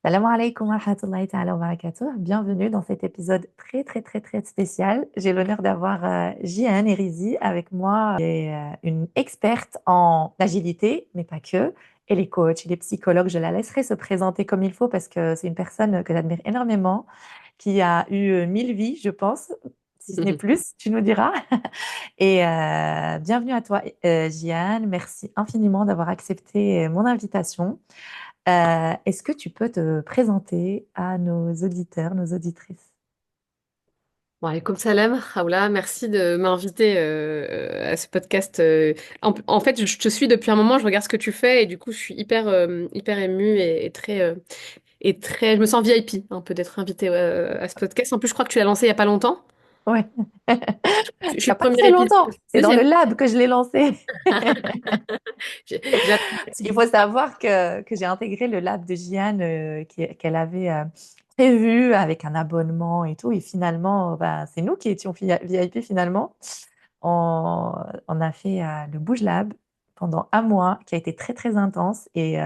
Salam alaikum wa rahmatullahi ta'ala wa barakatuh. Bienvenue dans cet épisode très, très, très, très spécial. J'ai l'honneur d'avoir Jihan Erizi avec moi, qui est une experte en agilité, mais pas que. Elle est coach, elle est psychologue. Je la laisserai se présenter comme il faut parce que c'est une personne que j'admire énormément, qui a eu 1000 vies, je pense, si ce n'est plus, tu nous diras. Et bienvenue à toi, Jihan. Merci infiniment d'avoir accepté mon invitation. Est-ce que tu peux te présenter à nos auditeurs, nos auditrices? Bon, alaikum salam, Raoula, merci de m'inviter à ce podcast. En fait, je te suis depuis un moment, je regarde ce que tu fais et du coup, je suis hyper émue et très, je me sens VIP un peu d'être invitée à ce podcast. En plus, je crois que tu l'as lancé il y a pas longtemps. Ouais. Je Il suis n'y le a pas premier très épisode, longtemps. le C'est dans le deuxième. lab que je l'ai lancé. J'attends. Parce qu'il faut savoir que j'ai intégré le lab de Jiane qu'elle avait prévu avec un abonnement et tout. Et finalement, bah, c'est nous qui étions VIP finalement. On, on a fait le Bouge Lab pendant un mois qui a été très très intense. Et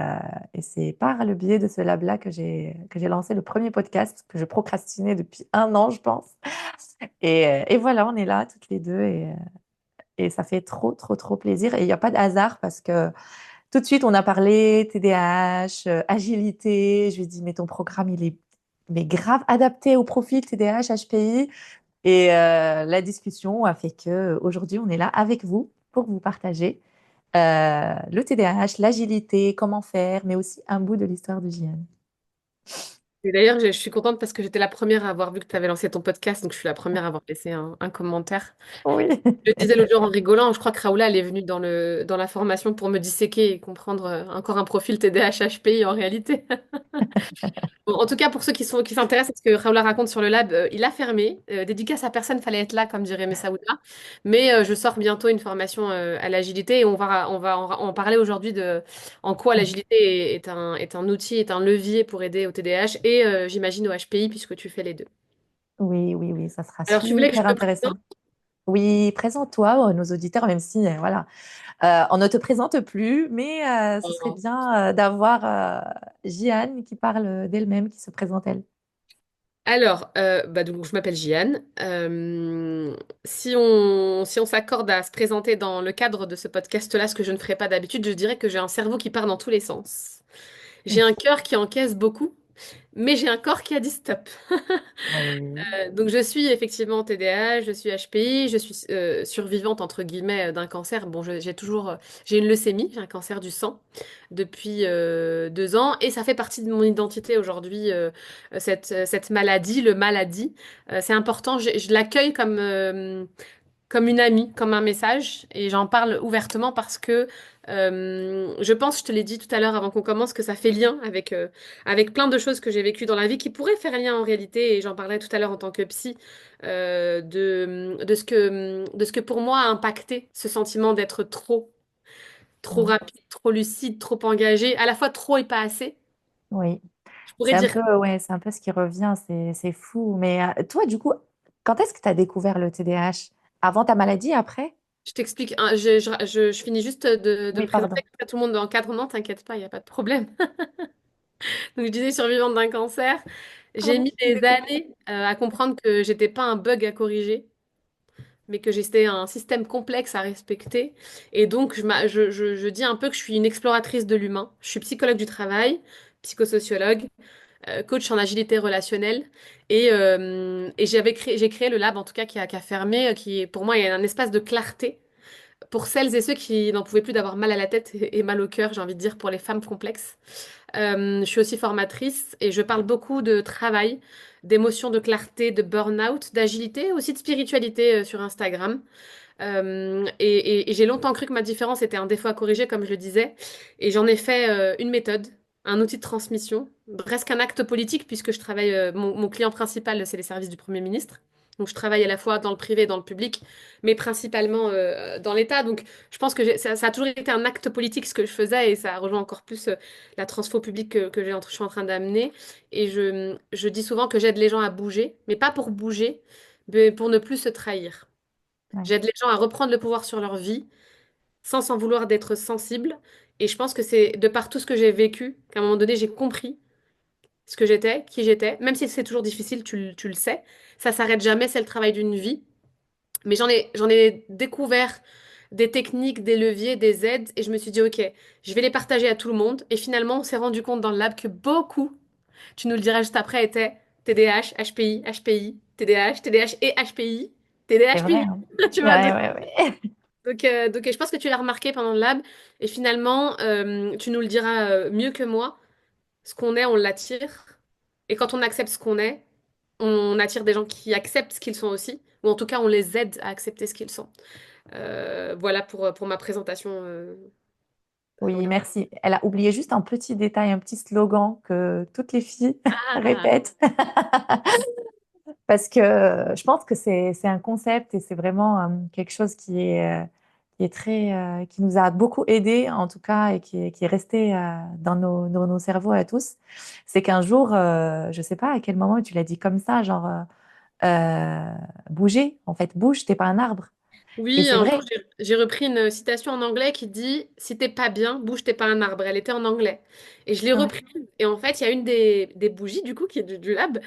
c'est par le biais de ce lab-là que j'ai lancé le premier podcast que je procrastinais depuis un an, je pense. Et voilà, on est là toutes les deux et ça fait trop trop trop plaisir. Et il n'y a pas de hasard parce que tout de suite, on a parlé TDAH, agilité. Je lui ai dit, mais ton programme, il est mais grave adapté au profil TDAH, HPI. Et la discussion a fait que aujourd'hui, on est là avec vous pour vous partager le TDAH, l'agilité, comment faire, mais aussi un bout de l'histoire de JN. Et d'ailleurs, je suis contente parce que j'étais la première à avoir vu que tu avais lancé ton podcast, donc je suis la première à avoir laissé un commentaire. Oui, Je disais l'autre jour en rigolant, je crois que Raoula, elle est venue dans la formation pour me disséquer et comprendre encore un profil TDAH HPI en réalité. Bon, en tout cas, pour ceux qui s'intéressent à ce que Raoula raconte sur le lab, il a fermé. Dédicace à personne, fallait être là, comme dirait Messaouda. Mais je sors bientôt une formation à l'agilité et on va en parler aujourd'hui de en quoi l'agilité est un outil, est un levier pour aider au TDAH et j'imagine au HPI puisque tu fais les deux. oui, oui, oui, ça sera Alors, tu voulais que je super me intéressant. présente? Oui, présente-toi, nos auditeurs, même si, voilà, on ne te présente plus, mais ce serait bien d'avoir Jiane qui parle d'elle-même, qui se présente elle. Alors, bah donc, je m'appelle Jiane. Si on s'accorde à se présenter dans le cadre de ce podcast-là, ce que je ne ferai pas d'habitude, je dirais que j'ai un cerveau qui part dans tous les sens. J'ai un cœur qui encaisse beaucoup, mais j'ai un corps qui a dit stop. Oui. Donc, je suis effectivement TDAH, je suis HPI, je suis survivante entre guillemets d'un cancer. Bon, j'ai une leucémie, j'ai un cancer du sang depuis 2 ans, et ça fait partie de mon identité aujourd'hui. Cette maladie, le maladie, c'est important. Je l'accueille comme une amie, comme un message, et j'en parle ouvertement parce que je pense, je te l'ai dit tout à l'heure avant qu'on commence, que ça fait lien avec plein de choses que j'ai vécues dans la vie qui pourraient faire lien en réalité, et j'en parlerai tout à l'heure en tant que psy, de ce que pour moi a impacté ce sentiment d'être trop Mm. rapide, trop lucide, trop engagé, à la fois trop et pas assez. Oui. Je pourrais dire. Ouais, c'est un peu ce qui revient, c'est fou. Mais toi, du coup, quand est-ce que tu as découvert le TDAH? Avant ta maladie, après? Je t'explique, hein, je finis juste de Oui, présenter pardon. comme ça tout le monde dans l'encadrement, t'inquiète pas, il n'y a pas de problème. Donc, je disais survivante d'un cancer. J'ai Pardon, mis je des t'écoute. années à comprendre que j'étais pas un bug à corriger, mais que j'étais un système complexe à respecter. Et donc, je dis un peu que je suis une exploratrice de l'humain. Je suis psychologue du travail, psychosociologue, coach en agilité relationnelle. Et j'ai créé le lab, en tout cas, qui a fermé, qui, pour moi, est un espace de clarté pour celles et ceux qui n'en pouvaient plus d'avoir mal à la tête et mal au cœur, j'ai envie de dire, pour les femmes complexes. Je suis aussi formatrice et je parle beaucoup de travail, d'émotions, de clarté, de burn-out, d'agilité, aussi de spiritualité sur Instagram. Et j'ai longtemps cru que ma différence était un défaut à corriger, comme je le disais. Et j'en ai fait une méthode, un outil de transmission, presque un acte politique, puisque je travaille, mon client principal, c'est les services du Premier ministre. Donc je travaille à la fois dans le privé et dans le public, mais principalement dans l'État. Donc je pense que ça a toujours été un acte politique ce que je faisais et ça rejoint encore plus la transfo publique que je suis en train d'amener. Et je dis souvent que j'aide les gens à bouger, mais pas pour bouger, mais pour ne plus se trahir. Ouais. J'aide les gens à reprendre le pouvoir sur leur vie sans s'en vouloir d'être sensible. Et je pense que c'est de par tout ce que j'ai vécu qu'à un moment donné, j'ai compris ce que j'étais, qui j'étais, même si c'est toujours difficile, tu le sais. Ça s'arrête jamais, c'est le travail d'une vie. Mais j'en ai découvert des techniques, des leviers, des aides, et je me suis dit, OK, je vais les partager à tout le monde. Et finalement, on s'est rendu compte dans le lab que beaucoup, tu nous le diras juste après, étaient TDAH, HPI, HPI, TDAH, TDAH et HPI, C'est TDAH, vrai, HPI. hein. Tu vois, Ouais, ouais, ouais. donc je pense que tu l'as remarqué pendant le lab. Et finalement, tu nous le diras mieux que moi. Ce qu'on est, on l'attire. Et quand on accepte ce qu'on est, on attire des gens qui acceptent ce qu'ils sont aussi. Ou en tout cas, on les aide à accepter ce qu'ils sont. Voilà pour ma présentation. Oui, Voilà. merci. Elle a oublié juste un petit détail, un petit slogan que toutes les filles Ah, répètent. Parce que je pense que c'est un concept et c'est vraiment quelque chose qui est très, qui nous a beaucoup aidé en tout cas et qui est resté dans nos cerveaux à tous. C'est qu'un jour, je sais pas à quel moment tu l'as dit comme ça, genre bouger, en fait, bouge, t'es pas un arbre. Et oui, c'est un jour, vrai. j'ai repris une citation en anglais qui dit, si t'es pas bien, bouge, t'es pas un arbre. Elle était en anglais. Et je l'ai Ouais, reprise. Et en fait, il y a une des bougies, du coup, qui est du lab,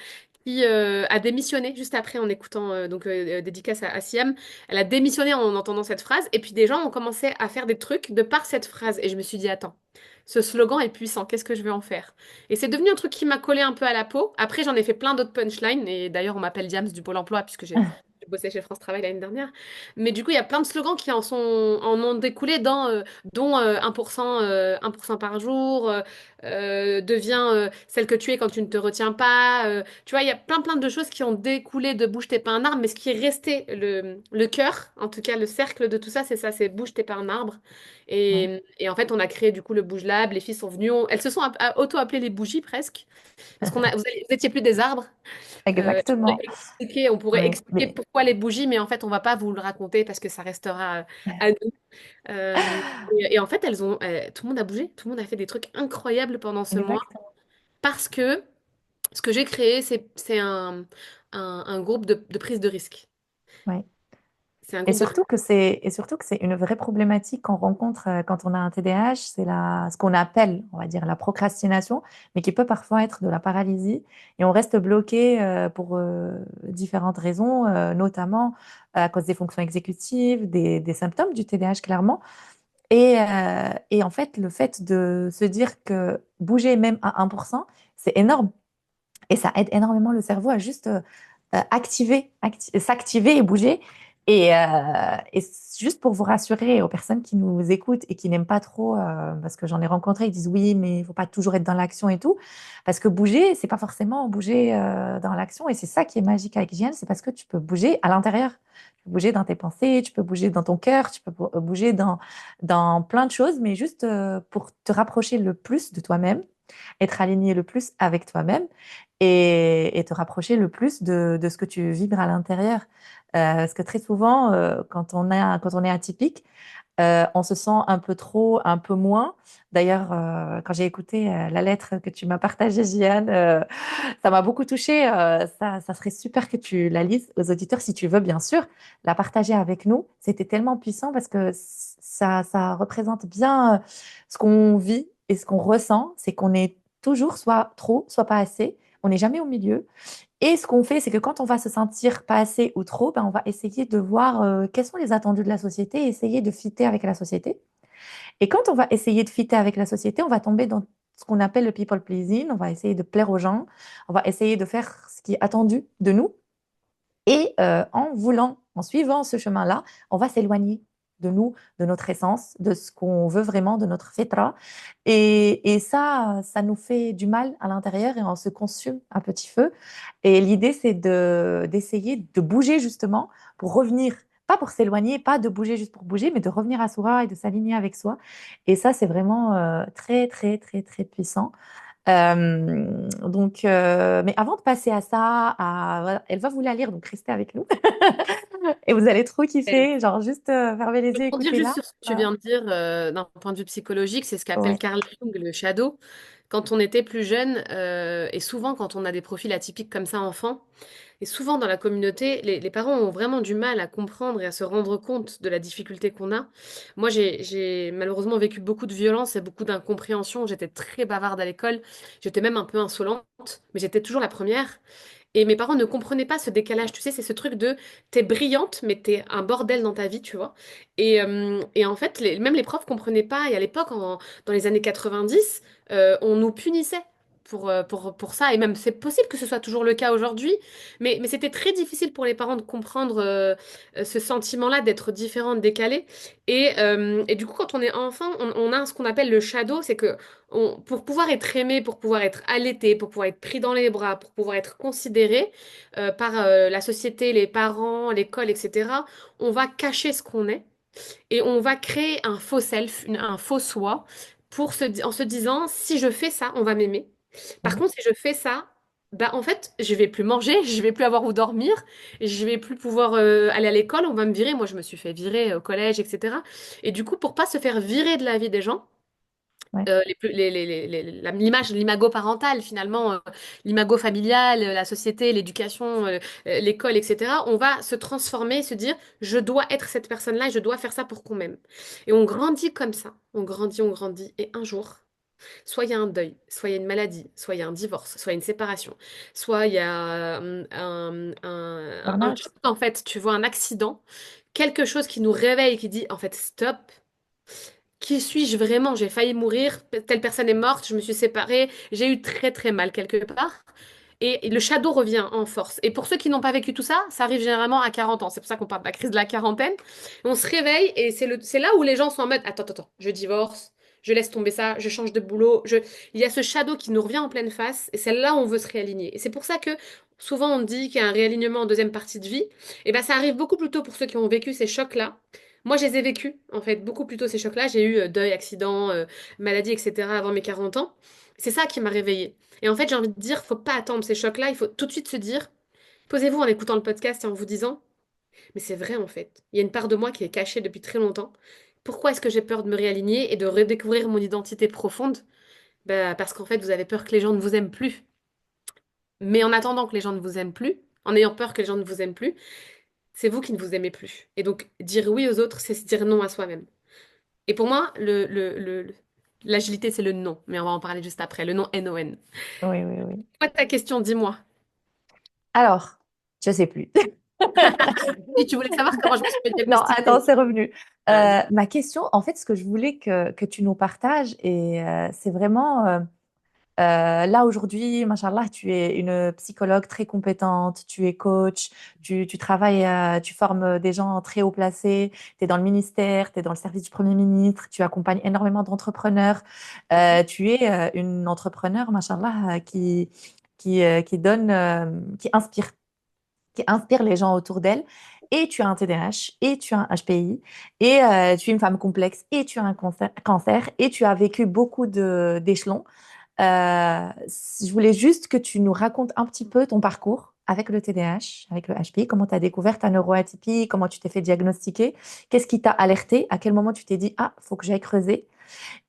qui a démissionné juste après en écoutant, dédicace à Siam. Elle a démissionné en entendant cette phrase. Et puis des gens ont commencé à faire des trucs de par cette phrase. Et je me suis dit, attends, ce slogan est puissant, qu'est-ce que je vais en faire? Et c'est devenu un truc qui m'a collé un peu à la peau. Après, j'en ai fait plein d'autres punchlines. Et d'ailleurs, on m'appelle Diams du Pôle emploi, puisque j'ai bossé chez France Travail l'année dernière. Mais du coup, il y a plein de slogans qui en ont découlé dont 1% par jour, deviens celle que tu es quand tu ne te retiens pas. Tu vois, il y a plein de choses qui ont découlé de Bouge, t'es pas un arbre, mais ce qui est resté, le cœur, en tout cas le cercle de tout ça, c'est ça, c'est Bouge, t'es pas un arbre. ouais. Et en fait, on a créé du coup le Bouge Lab, les filles sont venues, elles se sont auto-appelées les bougies presque, parce vous étiez plus des arbres. Exactement. On pourrait expliquer Mais pourquoi les bougies, mais en fait, on va pas vous le raconter parce que ça restera à nous. Et en fait, tout le monde a bougé, tout le monde a fait des trucs incroyables pendant ce mois exactement. parce que ce que j'ai créé, c'est un groupe de prise de risque. Ouais. C'est un groupe de prise. Et surtout que c'est une vraie problématique qu'on rencontre quand on a un TDAH, c'est ce qu'on appelle, on va dire, la procrastination, mais qui peut parfois être de la paralysie. Et on reste bloqué pour différentes raisons, notamment à cause des fonctions exécutives, des symptômes du TDAH, clairement. Et en fait, le fait de se dire que bouger même à 1%, c'est énorme. Et ça aide énormément le cerveau à juste s'activer et bouger. Et juste pour vous rassurer aux personnes qui nous écoutent et qui n'aiment pas trop, parce que j'en ai rencontré, ils disent oui, mais il ne faut pas toujours être dans l'action et tout. Parce que bouger, c'est pas forcément bouger dans l'action. Et c'est ça qui est magique avec JN, c'est parce que tu peux bouger à l'intérieur. Tu peux bouger dans tes pensées, tu peux bouger dans ton cœur, tu peux bouger dans plein de choses, mais juste pour te rapprocher le plus de toi-même, être aligné le plus avec toi-même et te rapprocher le plus de ce que tu vibres à l'intérieur. Parce que très souvent, quand on est atypique, on se sent un peu trop, un peu moins. D'ailleurs, quand j'ai écouté la lettre que tu m'as partagée, Jeanne, ça m'a beaucoup touchée. Ça serait super que tu la lises aux auditeurs, si tu veux, bien sûr, la partager avec nous. C'était tellement puissant parce que ça représente bien ce qu'on vit et ce qu'on ressent. C'est qu'on est toujours soit trop, soit pas assez. On n'est jamais au milieu. Et ce qu'on fait, c'est que quand on va se sentir pas assez ou trop, ben, on va essayer de voir quels sont les attendus de la société et essayer de fitter avec la société. Et quand on va essayer de fitter avec la société, on va tomber dans ce qu'on appelle le people pleasing. On va essayer de plaire aux gens. On va essayer de faire ce qui est attendu de nous. Et en suivant ce chemin-là, on va s'éloigner de nous, de notre essence, de ce qu'on veut vraiment, de notre fitra. Et ça nous fait du mal à l'intérieur et on se consume un petit feu. Et l'idée, c'est d'essayer de bouger justement pour revenir, pas pour s'éloigner, pas de bouger juste pour bouger, mais de revenir à soi et de s'aligner avec soi. Et ça, c'est vraiment très, très, très, très puissant. Mais avant de passer à ça, voilà, elle va vous la lire, donc restez avec nous. Et vous allez trop kiffer, genre juste fermez les yeux, Pour dire juste écoutez-la. sur ce que tu viens de dire d'un point de vue psychologique, c'est ce qu'appelle Ouais, Carl Jung le shadow. quand on était plus jeune, et souvent quand on a des profils atypiques comme ça enfant, et souvent dans la communauté, les parents ont vraiment du mal à comprendre et à se rendre compte de la difficulté qu'on a. Moi, j'ai malheureusement vécu beaucoup de violence et beaucoup d'incompréhension. J'étais très bavarde à l'école, j'étais même un peu insolente, mais j'étais toujours la première. Et mes parents ne comprenaient pas ce décalage, tu sais, c'est ce truc de t'es brillante, mais t'es un bordel dans ta vie, tu vois. Et en fait, même les profs comprenaient pas. Et à l'époque, dans les années 90, on nous punissait pour ça. Et même, c'est possible que ce soit toujours le cas aujourd'hui, mais c'était très difficile pour les parents de comprendre ce sentiment-là d'être différente, décalée. Et du coup, quand on est enfant, on a ce qu'on appelle le shadow, c'est que pour pouvoir être aimé, pour pouvoir être allaité, pour pouvoir être pris dans les bras, pour pouvoir être considéré par la société, les parents, l'école, etc., on va cacher ce qu'on est et on va créer un faux self, un faux soi, en se disant, si je fais ça, on va m'aimer. Par Oui. contre, si je fais ça, bah en fait, je vais plus manger, je vais plus avoir où dormir, je vais plus pouvoir aller à l'école, on va me virer. Moi, je me suis fait virer au collège, etc. Et du coup, pour pas se faire virer de la vie des gens, Ouais. l'image, l'imago parental finalement, l'imago familial, la société, l'éducation, l'école, etc. On va se transformer, se dire, je dois être cette personne-là et je dois faire ça pour qu'on m'aime. Et on grandit comme ça, on grandit, et un jour, soit il y a un deuil, soit il y a une maladie, soit il y a un divorce, soit il y a une séparation, soit il y a un Burnout? choc, en fait, tu vois, un accident, quelque chose qui nous réveille, qui dit, en fait, stop. Qui suis-je vraiment? J'ai failli mourir, telle personne est morte, je me suis séparée, j'ai eu très très mal quelque part. Et le shadow revient en force. Et pour ceux qui n'ont pas vécu tout ça, ça arrive généralement à 40 ans. C'est pour ça qu'on parle de la crise de la quarantaine. On se réveille et c'est là où les gens sont en mode, attends, je divorce, je laisse tomber ça, je change de boulot. Il y a ce shadow qui nous revient en pleine face et c'est là où on veut se réaligner. Et c'est pour ça que souvent on dit qu'il y a un réalignement en deuxième partie de vie. Et ben ça arrive beaucoup plus tôt pour ceux qui ont vécu ces chocs-là. Moi, je les ai vécus, en fait, beaucoup plus tôt ces chocs-là. J'ai eu deuil, accident, maladie, etc. avant mes 40 ans. C'est ça qui m'a réveillée. Et en fait, j'ai envie de dire, faut pas attendre ces chocs-là. Il faut tout de suite se dire, posez-vous en écoutant le podcast et en vous disant, mais c'est vrai en fait. Il y a une part de moi qui est cachée depuis très longtemps. Pourquoi est-ce que j'ai peur de me réaligner et de redécouvrir mon identité profonde? Bah, parce qu'en fait, vous avez peur que les gens ne vous aiment plus. Mais en attendant que les gens ne vous aiment plus, en ayant peur que les gens ne vous aiment plus, c'est vous qui ne vous aimez plus. Et donc, dire oui aux autres, c'est se dire non à soi-même. Et pour moi, l'agilité, c'est le non. Mais on va en parler juste après. Le non N-O-N. Oui, oui, oui. Quoi ta question, dis-moi. Alors, je sais plus. Si tu voulais savoir comment je me suis fait Non, attends, diagnostiquer. c'est revenu. Ah, dis- Ma question, en fait, ce que je voulais que tu nous partages, et c'est vraiment là aujourd'hui, machallah, tu es une psychologue très compétente, tu es coach, tu travailles, tu formes des gens très haut placés, tu es dans le ministère, tu es dans le service du Premier ministre, tu accompagnes énormément d'entrepreneurs. Mhm. Tu es une entrepreneur, machallah, qui donne, qui inspire les gens autour d'elle. Et tu as un TDAH, et tu as un HPI, et tu es une femme complexe, et tu as un cancer, et tu as vécu beaucoup d'échelons. Je voulais juste que tu nous racontes un petit peu ton parcours avec le TDAH, avec le HPI, comment tu as découvert ta neuroatypie, comment tu t'es fait diagnostiquer, qu'est-ce qui t'a alerté, à quel moment tu t'es dit, ah, faut que j'aille creuser,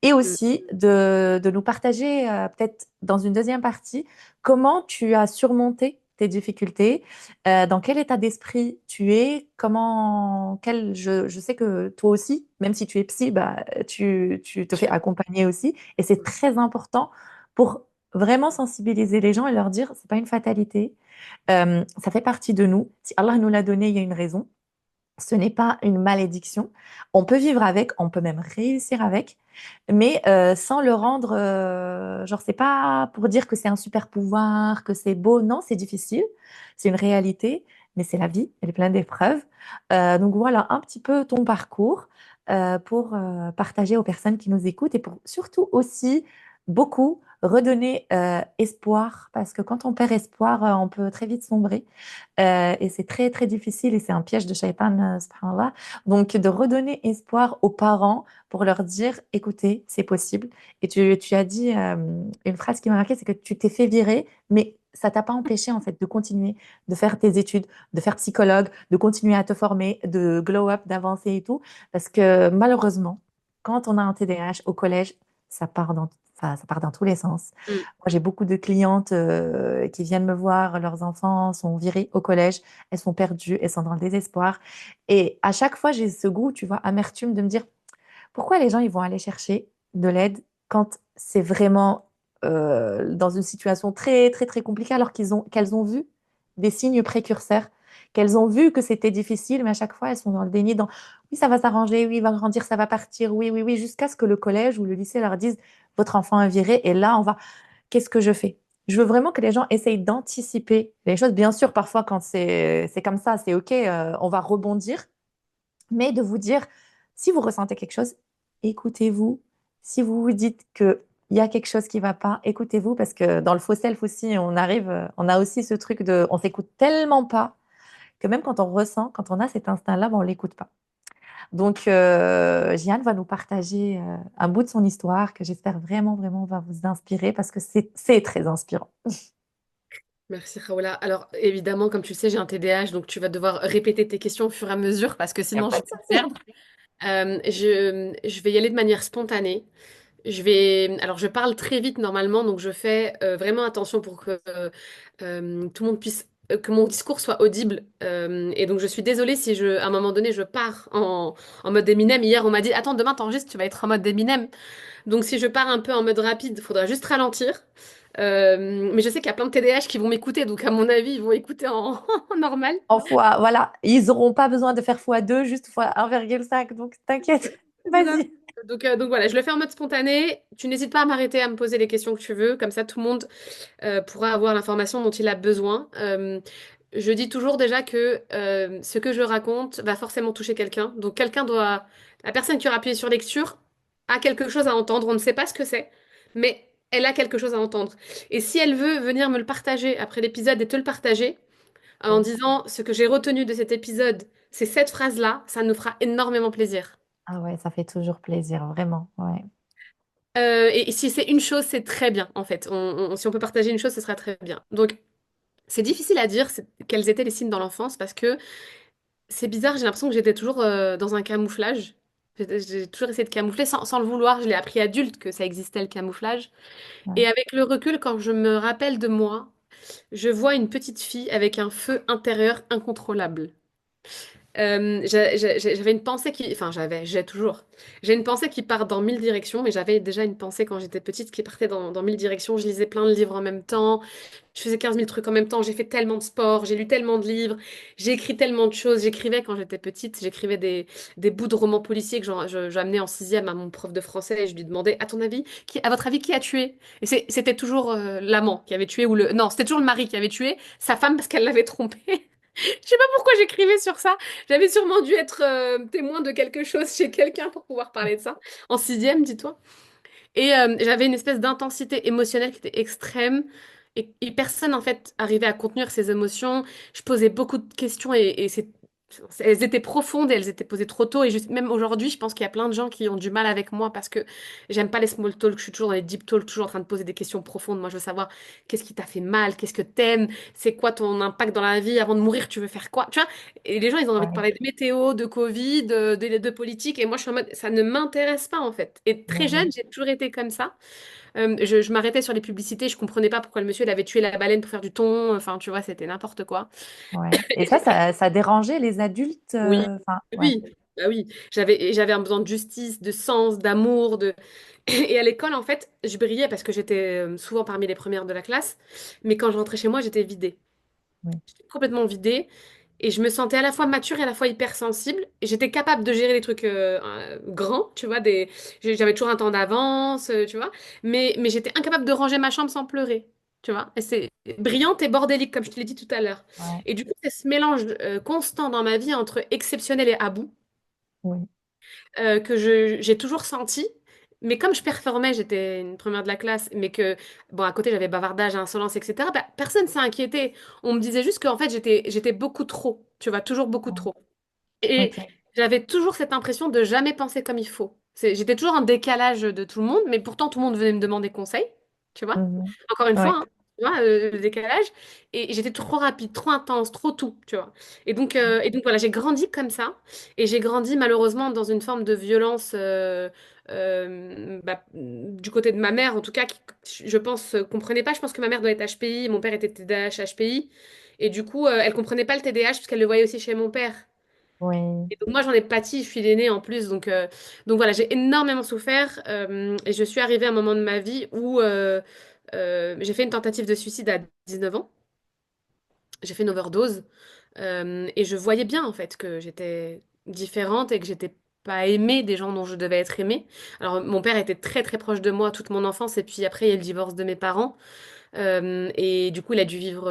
et Mm. aussi de nous partager, peut-être dans une deuxième partie, comment tu as surmonté tes difficultés, dans quel état d'esprit tu es, je sais que toi aussi, même si tu es psy, bah, tu te fais Sûr. accompagner aussi, et c'est très important pour vraiment sensibiliser les gens et leur dire, c'est pas une fatalité, ça fait partie de nous. Si Allah nous l'a donné, il y a une raison. Ce n'est pas une malédiction. On peut vivre avec, on peut même réussir avec, mais sans le rendre, genre, c'est pas pour dire que c'est un super pouvoir, que c'est beau. Non, c'est difficile, c'est une réalité, mais c'est la vie, elle est pleine d'épreuves. Donc voilà un petit peu ton parcours pour partager aux personnes qui nous écoutent et pour surtout aussi beaucoup redonner espoir, parce que quand on perd espoir, on peut très vite sombrer. Et c'est très, très difficile et c'est un piège de shaitan, subhanallah. Donc, de redonner espoir aux parents pour leur dire, écoutez, c'est possible. Et tu as dit une phrase qui m'a marquée, c'est que tu t'es fait virer, mais ça t'a pas empêché, en fait, de continuer, de faire tes études, de faire psychologue, de continuer à te former, de glow up, d'avancer et tout. Parce que malheureusement, quand on a un TDAH au collège, ça part ça part dans tous les sens. Mm. Moi, j'ai beaucoup de clientes qui viennent me voir, leurs enfants sont virés au collège, elles sont perdues, elles sont dans le désespoir. Et à chaque fois, j'ai ce goût, tu vois, amertume de me dire, pourquoi les gens ils vont aller chercher de l'aide quand c'est vraiment dans une situation très très très compliquée alors qu'elles ont vu des signes précurseurs, qu'elles ont vu que c'était difficile, mais à chaque fois elles sont dans le déni, dans oui ça va s'arranger, oui il va grandir, ça va partir, oui oui oui, jusqu'à ce que le collège ou le lycée leur dise votre enfant est viré et là on va, qu'est-ce que je fais? Je veux vraiment que les gens essayent d'anticiper les choses. Bien sûr, parfois quand c'est comme ça, c'est OK, on va rebondir, mais de vous dire, si vous ressentez quelque chose, écoutez-vous. Si vous vous dites qu'il y a quelque chose qui ne va pas, écoutez-vous, parce que dans le faux self aussi, on a aussi ce truc de, on s'écoute tellement pas que même quand on ressent, quand on a cet instinct-là, ben, on l'écoute pas. Donc, Jeanne va nous partager un bout de son histoire que j'espère vraiment, vraiment va vous inspirer parce que c'est très inspirant. Merci Raoula. Alors évidemment, comme tu le sais, j'ai un TDAH, donc tu vas devoir répéter tes questions au fur et à mesure parce que Il n'y a sinon je pas vais de me souci. perdre. Je vais y aller de manière spontanée. Alors je parle très vite normalement, donc je fais vraiment attention pour que tout le monde puisse, que mon discours soit audible. Et donc je suis désolée si à un moment donné, je pars en mode Eminem. Hier, on m'a dit, attends, demain t'enregistres, tu vas être en mode Eminem. Donc si je pars un peu en mode rapide, il faudra juste ralentir. Mais je sais qu'il y a plein de TDAH qui vont m'écouter, donc à mon avis, ils vont écouter en, en normal. En fois, voilà, ils n'auront pas besoin de faire fois 2, juste fois 1,5. Donc, t'inquiète, C'est ça. vas-y. Donc voilà, je le fais en mode spontané. Tu n'hésites pas à m'arrêter, à me poser les questions que tu veux. Comme ça, tout le monde pourra avoir l'information dont il a besoin. Je dis toujours déjà que ce que je raconte va forcément toucher quelqu'un. Donc la personne qui aura appuyé sur lecture a quelque chose à entendre. On ne sait pas ce que c'est, mais elle a quelque chose à entendre. Et si elle veut venir me le partager après l'épisode et te le partager en Oui. disant ce que j'ai retenu de cet épisode, c'est cette phrase-là, ça nous fera énormément plaisir. Ah ouais, ça fait toujours plaisir, vraiment. Ouais. Et si c'est une chose, c'est très bien, en fait. Si on peut partager une chose, ce sera très bien. Donc, c'est difficile à dire quels étaient les signes dans l'enfance parce que c'est bizarre, j'ai l'impression que j'étais toujours dans un camouflage. J'ai toujours essayé de camoufler sans le vouloir. Je l'ai appris adulte que ça existait le camouflage. Ouais. Et avec le recul, quand je me rappelle de moi, je vois une petite fille avec un feu intérieur incontrôlable. J'avais une pensée qui, enfin j'ai toujours. J'ai une pensée qui part dans mille directions, mais j'avais déjà une pensée quand j'étais petite qui partait dans mille directions. Je lisais plein de livres en même temps, je faisais 15 000 trucs en même temps, j'ai fait tellement de sport, j'ai lu tellement de livres, j'ai écrit tellement de choses. J'écrivais quand j'étais petite, j'écrivais des bouts de romans policiers que j'amenais en sixième à mon prof de français et je lui demandais, à ton avis, à votre avis, qui a tué? Et c'était toujours l'amant qui avait tué ou non, c'était toujours le mari qui avait tué sa femme parce qu'elle l'avait trompé. Je sais pas pourquoi j'écrivais sur ça. J'avais sûrement dû être témoin de quelque chose chez quelqu'un pour pouvoir parler de ça. En sixième, dis-toi. Et j'avais une espèce d'intensité émotionnelle qui était extrême. Et personne, en fait, arrivait à contenir ses émotions. Je posais beaucoup de questions elles étaient profondes et elles étaient posées trop tôt. Et même aujourd'hui, je pense qu'il y a plein de gens qui ont du mal avec moi parce que j'aime pas les small talk. Je suis toujours dans les deep talk, toujours en train de poser des questions profondes. Moi, je veux savoir qu'est-ce qui t'a fait mal, qu'est-ce que t'aimes, c'est quoi ton impact dans la vie, avant de mourir, tu veux faire quoi? Tu vois? Et les gens, ils ont envie de Ouais. parler de météo, de Covid, de politique. Et moi, je suis en mode, ça ne m'intéresse pas, en fait. Et très Ouais. jeune, j'ai toujours été comme ça. Je m'arrêtais sur les publicités, je comprenais pas pourquoi le monsieur il avait tué la baleine pour faire du thon. Enfin, tu vois, c'était n'importe quoi. Ouais. Et ça dérangeait les adultes. Oui, Enfin, ouais. oui, bah oui. J'avais un besoin de justice, de sens, d'amour, de. Et à l'école, en fait, je brillais parce que j'étais souvent parmi les premières de la classe. Mais quand je rentrais chez moi, j'étais vidée. Oui. J'étais complètement vidée. Et je me sentais à la fois mature et à la fois hypersensible. Et j'étais capable de gérer des trucs grands, tu vois. J'avais toujours un temps d'avance, tu vois. Mais j'étais incapable de ranger ma chambre sans pleurer, tu vois. Et c'est brillante et bordélique, comme je te l'ai dit tout à l'heure. Ouais. Et du coup, c'est ce mélange constant dans ma vie entre exceptionnel et à bout Oui. que j'ai toujours senti. Mais comme je performais, j'étais une première de la classe, mais que, bon, à côté, j'avais bavardage, insolence, etc., bah, personne s'est inquiété. On me disait juste qu'en fait, j'étais beaucoup trop, tu vois, toujours beaucoup Ouais. trop. Et Ok. j'avais toujours cette impression de jamais penser comme il faut. J'étais toujours en décalage de tout le monde, mais pourtant, tout le monde venait me demander conseil, tu vois. Mhm. Encore une fois, Ouais. hein. tu vois, le décalage. Et j'étais trop rapide, trop intense, trop tout, tu vois. Et donc voilà, j'ai grandi comme ça. Et j'ai grandi malheureusement dans une forme de violence du côté de ma mère, en tout cas, qui, je pense, comprenait pas. Je pense que ma mère doit être HPI, mon père était TDAH, HPI. Et du coup, elle comprenait pas le TDAH parce qu'elle le voyait aussi chez mon père. Oui, Et donc moi, j'en ai pâti, je suis l'aînée en plus. Donc voilà, j'ai énormément souffert. Et je suis arrivée à un moment de ma vie où j'ai fait une tentative de suicide à 19 ans. J'ai fait une overdose. Et je voyais bien en fait que j'étais différente et que j'étais pas aimée des gens dont je devais être aimée. Alors mon père était très très proche de moi toute mon enfance et puis après il y a eu le divorce de mes parents. Et du coup il a dû vivre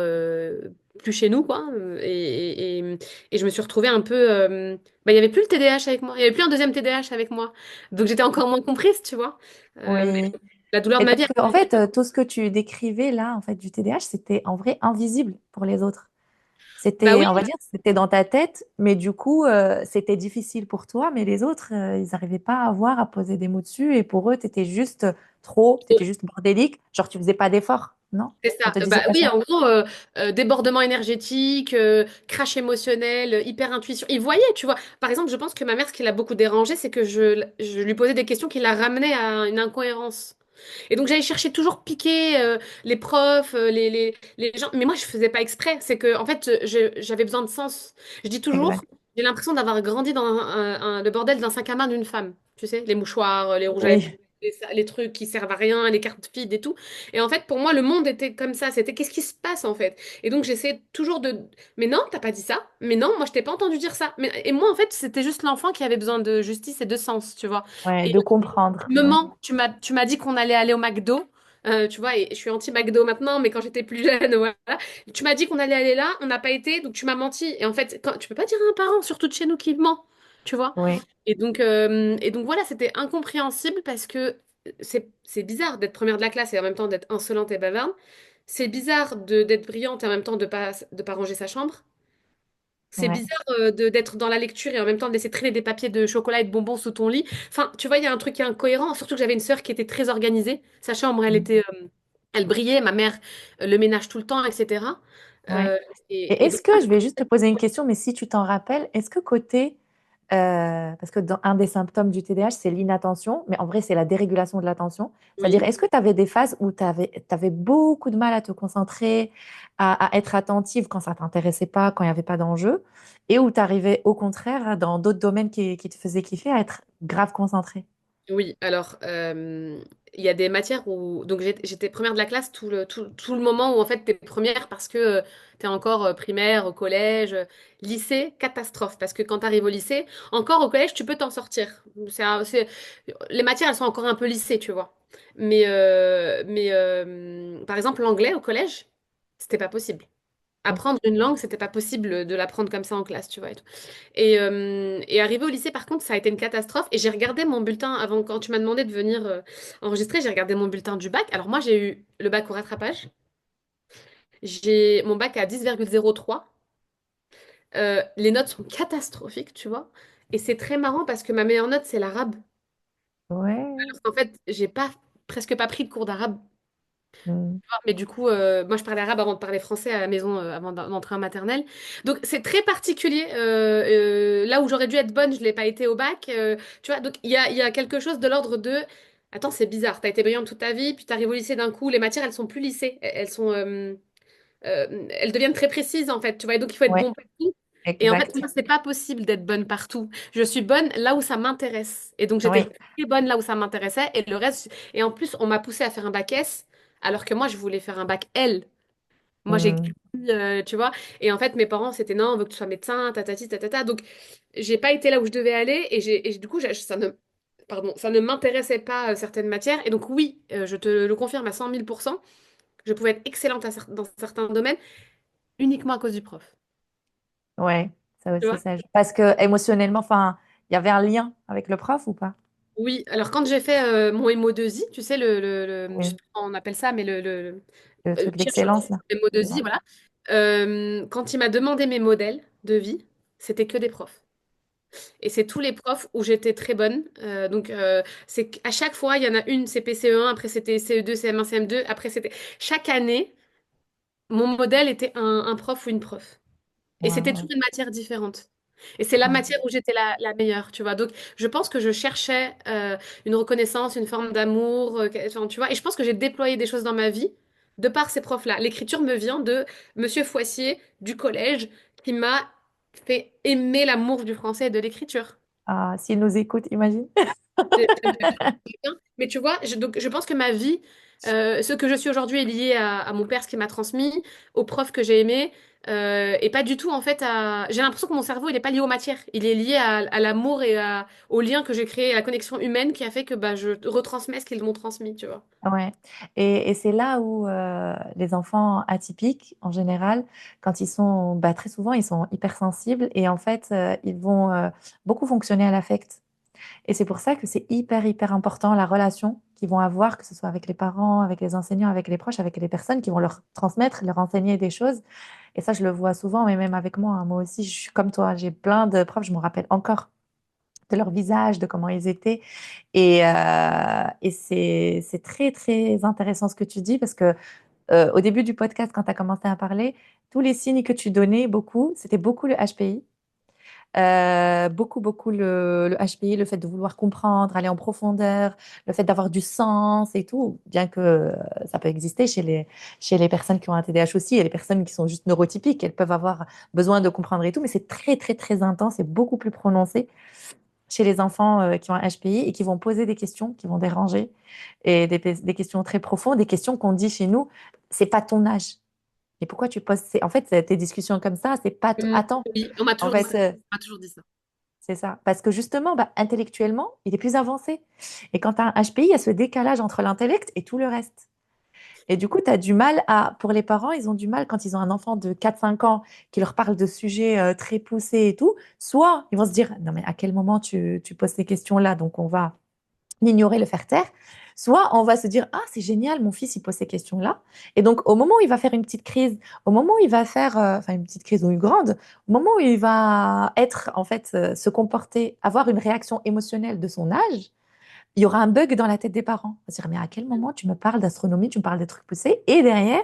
plus chez nous quoi. Et je me suis retrouvée un peu... il y avait plus le TDAH avec moi, il y avait plus un deuxième TDAH avec moi. Donc j'étais encore moins comprise, tu vois. Mais oui. la douleur de Et ma vie, parce que, en fait, tout ce que tu décrivais là, en fait, du TDAH, c'était en vrai invisible pour les autres. bah oui, C'était, on va dire, c'était dans ta tête, mais du coup, c'était difficile pour toi, mais les autres, ils n'arrivaient pas à voir, à poser des mots dessus, et pour eux, tu étais juste trop, tu étais juste bordélique, genre tu faisais pas d'efforts, non? c'est On ça. te disait Bah pas oui, ça? en gros, débordement énergétique, crash émotionnel, hyper intuition. Il voyait, tu vois. Par exemple, je pense que ma mère, ce qui l'a beaucoup dérangé, c'est que je lui posais des questions qui la ramenaient à une incohérence. Et donc j'allais chercher toujours piquer les profs, les gens. Mais moi, je faisais pas exprès. C'est que, en fait, j'avais besoin de sens. Je dis toujours, Exact. j'ai l'impression d'avoir grandi dans le bordel d'un sac à main d'une femme. Tu sais, les mouchoirs, les rouges à lèvres, Oui, les trucs qui servent à rien, les cartes feed et tout. Et en fait, pour moi, le monde était comme ça. C'était qu'est-ce qui se passe en fait? Et donc j'essayais toujours de. Mais non, t'as pas dit ça. Mais non, moi, je t'ai pas entendu dire ça. Et moi, en fait, c'était juste l'enfant qui avait besoin de justice et de sens, tu vois. ouais, de comprendre, Me ouais. mens, tu m'as dit qu'on allait aller au McDo. Tu vois, et je suis anti-McDo maintenant, mais quand j'étais plus jeune, voilà. Tu m'as dit qu'on allait aller là, on n'a pas été, donc tu m'as menti. Et en fait, tu peux pas dire à un parent, surtout de chez nous, qui ment, tu vois. Oui, Et donc voilà, c'était incompréhensible parce que c'est bizarre d'être première de la classe et en même temps d'être insolente et bavarde. C'est bizarre d'être brillante et en même temps de pas ranger sa chambre. C'est ouais. bizarre d'être dans la lecture et en même temps de laisser traîner des papiers de chocolat et de bonbons sous ton lit. Enfin, tu vois, il y a un truc qui est incohérent. Surtout que j'avais une sœur qui était très organisée. Sa chambre, elle brillait. Ma mère, le ménage tout le temps, etc. Ouais. Euh, Et et donc, est-ce que, je vais juste te poser une question, mais si tu t'en rappelles, est-ce que côté, parce que dans un des symptômes du TDAH, c'est l'inattention, mais en vrai, c'est la dérégulation de l'attention. C'est-à-dire, oui, est-ce que tu avais des phases où tu avais, beaucoup de mal à te concentrer, à être attentive quand ça t'intéressait pas, quand il n'y avait pas d'enjeu, et où tu arrivais au contraire, dans d'autres domaines qui te faisaient kiffer, à être grave concentré? oui. Alors, il y a des matières où. Donc, j'étais première de la classe tout le moment où, en fait, t'es première parce que t'es encore primaire, au collège, lycée, catastrophe. Parce que quand t'arrives au lycée, encore au collège, tu peux t'en sortir. Les matières, elles sont encore un peu lycée, tu vois. Mais par exemple, l'anglais au collège, c'était pas possible. Apprendre une langue, c'était pas possible de l'apprendre comme ça en classe, tu vois. Et arrivé au lycée, par contre, ça a été une catastrophe. Et j'ai regardé mon bulletin avant, quand tu m'as demandé de venir enregistrer, j'ai regardé mon bulletin du bac. Alors moi, j'ai eu le bac au rattrapage. J'ai mon bac à 10,03. Les notes sont catastrophiques, tu vois. Et c'est très marrant parce que ma meilleure note, c'est l'arabe. Ouais. Parce qu'en fait, j'ai pas, presque pas pris de cours d'arabe. Mm. Mais du coup, moi, je parlais arabe avant de parler français à la maison, avant d'entrer en maternelle. Donc, c'est très particulier. Là où j'aurais dû être bonne, je ne l'ai pas été au bac. Tu vois, donc il y a quelque chose de l'ordre de... Attends, c'est bizarre. Tu as été brillante toute ta vie, puis tu arrives au lycée d'un coup. Les matières, elles sont plus lycée. Elles deviennent très précises, en fait. Tu vois, et donc il faut être Ouais, bon partout. Et en fait, exact. moi, c'est pas possible d'être bonne partout. Je suis bonne là où ça m'intéresse. Et donc, j'étais Oui. très bonne là où ça m'intéressait. Et le reste... Et en plus, on m'a poussé à faire un bac S, alors que moi, je voulais faire un bac L. Moi, j'ai Mm. écrit, tu vois. Et en fait, mes parents, c'était non, on veut que tu sois médecin, tatati, tatata. Donc, j'ai pas été là où je devais aller. Et du coup, ça ne, pardon, ça ne m'intéressait pas, certaines matières. Et donc, oui, je te le confirme à 100 000%, je pouvais être excellente dans certains domaines uniquement à cause du prof. Ouais, ça Tu aussi, vois? ça joue. Parce que émotionnellement, enfin, il y avait un lien avec le prof ou pas? Oui, alors quand j'ai fait mon MO2I, tu sais, je sais Oui, pas comment on appelle ça, mais le truc cherche d'excellence, là. MO2I, Ouais. voilà. Quand il m'a demandé mes modèles de vie, c'était que des profs. Et c'est tous les profs où j'étais très bonne. Donc, c'est qu'à chaque fois, il y en a une, c'est PCE1, après c'était CE2, CM1, CM2, après c'était... Chaque année, mon modèle était un prof ou une prof. Et c'était Waouh, toujours une matière différente. Et c'est la waouh. matière où j'étais la meilleure, tu vois. Donc, je pense que je cherchais une reconnaissance, une forme d'amour, enfin, tu vois. Et je pense que j'ai déployé des choses dans ma vie de par ces profs-là. L'écriture me vient de Monsieur Foissier du collège qui m'a fait aimer l'amour du français et de l'écriture. Ah, s'ils nous écoutent, imagine. Je ne fais pas bien. Mais tu vois, donc, je pense que ma vie, ce que je suis aujourd'hui est lié à mon père, ce qu'il m'a transmis, aux profs que j'ai aimés, et pas du tout en fait à... J'ai l'impression que mon cerveau, il n'est pas lié aux matières, il est lié à l'amour et au lien que j'ai créé, à la connexion humaine qui a fait que bah, je retransmets ce qu'ils m'ont transmis, tu vois. Ouais. Et c'est là où les enfants atypiques, en général, quand ils sont, bah, très souvent, ils sont hypersensibles et en fait, ils vont beaucoup fonctionner à l'affect. Et c'est pour ça que c'est hyper, hyper important la relation qu'ils vont avoir, que ce soit avec les parents, avec les enseignants, avec les proches, avec les personnes qui vont leur transmettre, leur enseigner des choses. Et ça, je le vois souvent, mais même avec moi, hein. Moi aussi, je suis comme toi, j'ai plein de profs, je me rappelle encore de leur visage, de comment ils étaient. Et c'est très, très intéressant ce que tu dis parce que au début du podcast, quand tu as commencé à parler, tous les signes que tu donnais, beaucoup, c'était beaucoup le HPI. Beaucoup, beaucoup le HPI, le fait de vouloir comprendre, aller en profondeur, le fait d'avoir du sens et tout, bien que ça peut exister chez les personnes qui ont un TDAH aussi, et les personnes qui sont juste neurotypiques, elles peuvent avoir besoin de comprendre et tout, mais c'est très, très, très intense et beaucoup plus prononcé chez les enfants qui ont un HPI et qui vont poser des questions qui vont déranger, et des questions très profondes, des questions qu'on dit chez nous, c'est pas ton âge. Et pourquoi tu poses En fait, tes discussions comme ça, c'est pas ton... Attends, Oui, on m'a en toujours dit fait, ça. On m'a toujours dit ça. c'est ça. Parce que justement, bah, intellectuellement, il est plus avancé. Et quand tu as un HPI, il y a ce décalage entre l'intellect et tout le reste. Et du coup, tu as du mal à... Pour les parents, ils ont du mal quand ils ont un enfant de 4 5 ans qui leur parle de sujets très poussés et tout. Soit ils vont se dire, non mais à quel moment tu poses ces questions-là? Donc on va l'ignorer, le faire taire. Soit on va se dire, ah, c'est génial, mon fils, il pose ces questions-là. Et donc, au moment où il va faire une petite crise, au moment où il va faire, enfin, une petite crise ou une grande, au moment où il va être, en fait, se comporter, avoir une réaction émotionnelle de son âge, il y aura un bug dans la tête des parents. On va se dire, mais à quel moment tu me parles d'astronomie, tu me parles des trucs poussés, et derrière,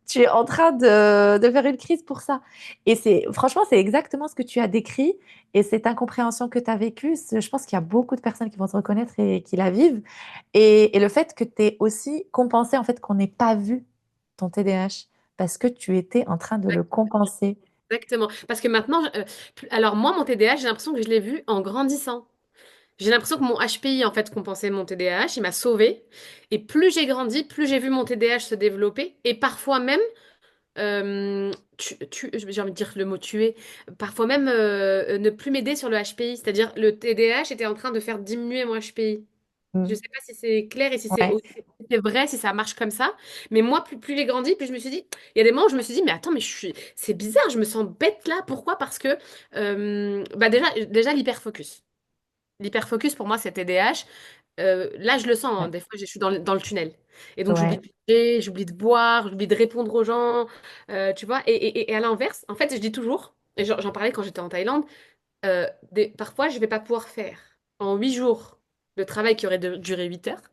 tu es en train de faire une crise pour ça. Et franchement, c'est exactement ce que tu as décrit. Et cette incompréhension que tu as vécue, je pense qu'il y a beaucoup de personnes qui vont se reconnaître et qui la vivent. Et le fait que tu aies aussi compensé, en fait, qu'on n'ait pas vu ton TDAH parce que tu étais en train de le compenser. Exactement. Parce que maintenant, alors moi, mon TDAH, j'ai l'impression que je l'ai vu en grandissant. J'ai l'impression que mon HPI, en fait, compensait mon TDAH, il m'a sauvée. Et plus j'ai grandi, plus j'ai vu mon TDAH se développer. Et parfois même, j'ai envie de dire le mot tuer, parfois même ne plus m'aider sur le HPI. C'est-à-dire, le TDAH était en train de faire diminuer mon HPI. Je Mm. sais pas si c'est clair et si Ouais, c'est vrai, si ça marche comme ça. Mais moi, plus j'ai grandi, plus je me suis dit, il y a des moments où je me suis dit, mais attends, c'est bizarre, je me sens bête là. Pourquoi? Parce que, bah déjà l'hyperfocus. L'hyperfocus, pour moi, c'est TDAH. Là, je le sens, hein. ouais, Des fois, je suis dans le tunnel. Et donc, j'oublie ouais, de manger, j'oublie de boire, j'oublie de répondre aux gens. Tu vois, et à l'inverse, en fait, je dis toujours, et j'en parlais quand j'étais en Thaïlande, parfois, je vais pas pouvoir faire en 8 jours le travail qui aurait duré 8 heures.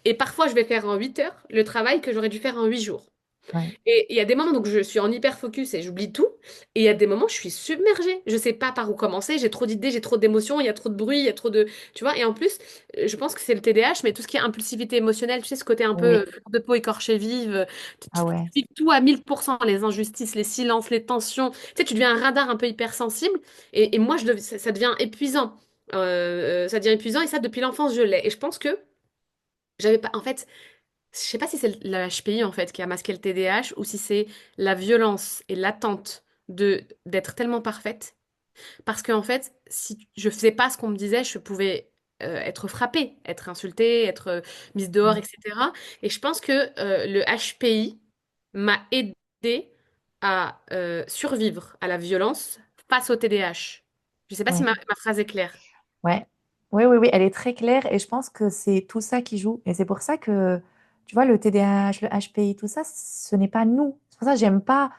Et parfois, je vais faire en 8 heures le travail que j'aurais dû faire en 8 jours. ouais. Et il y a des moments où je suis en hyper focus et j'oublie tout. Et il y a des moments où je suis submergée. Je sais pas par où commencer. J'ai trop d'idées, j'ai trop d'émotions, il y a trop de bruit, il y a trop de... Tu vois, et en plus, je pense que c'est le TDAH, mais tout ce qui est impulsivité émotionnelle, tu sais, ce côté un peu Oui, fleur de peau écorchée vive, ah ouais, tu vis tout à 1000%, les injustices, les silences, les tensions. Tu sais, tu deviens un radar un peu hypersensible. Et moi, ça devient épuisant. Ça devient épuisant et ça, depuis l'enfance, je l'ai. Et je pense que j'avais pas... En fait, je sais pas si c'est le HPI en fait qui a masqué le TDAH ou si c'est la violence et l'attente de d'être tellement parfaite. Parce qu'en fait, si je faisais pas ce qu'on me disait, je pouvais être frappée, être insultée, être mise dehors, ouais, etc. Et je pense que le HPI m'a aidé à survivre à la violence face au TDAH. Je sais pas si ouais. ma phrase est claire. Ouais. Oui, oui, oui, elle est très claire et je pense que c'est tout ça qui joue. Et c'est pour ça que, tu vois, le TDAH, le HPI, tout ça, ce n'est pas nous. C'est pour ça que j'aime pas.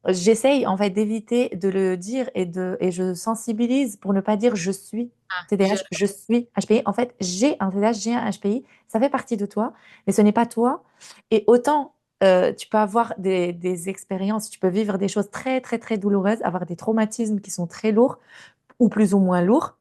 J'essaye en fait d'éviter de le dire et je sensibilise pour ne pas dire je suis Ah, TDAH, je suis HPI. En fait, j'ai un TDAH, j'ai un HPI, ça fait partie de toi, mais ce n'est pas toi. Et autant tu peux avoir des expériences, tu peux vivre des choses très, très, très douloureuses, avoir des traumatismes qui sont très lourds ou plus ou moins lourds.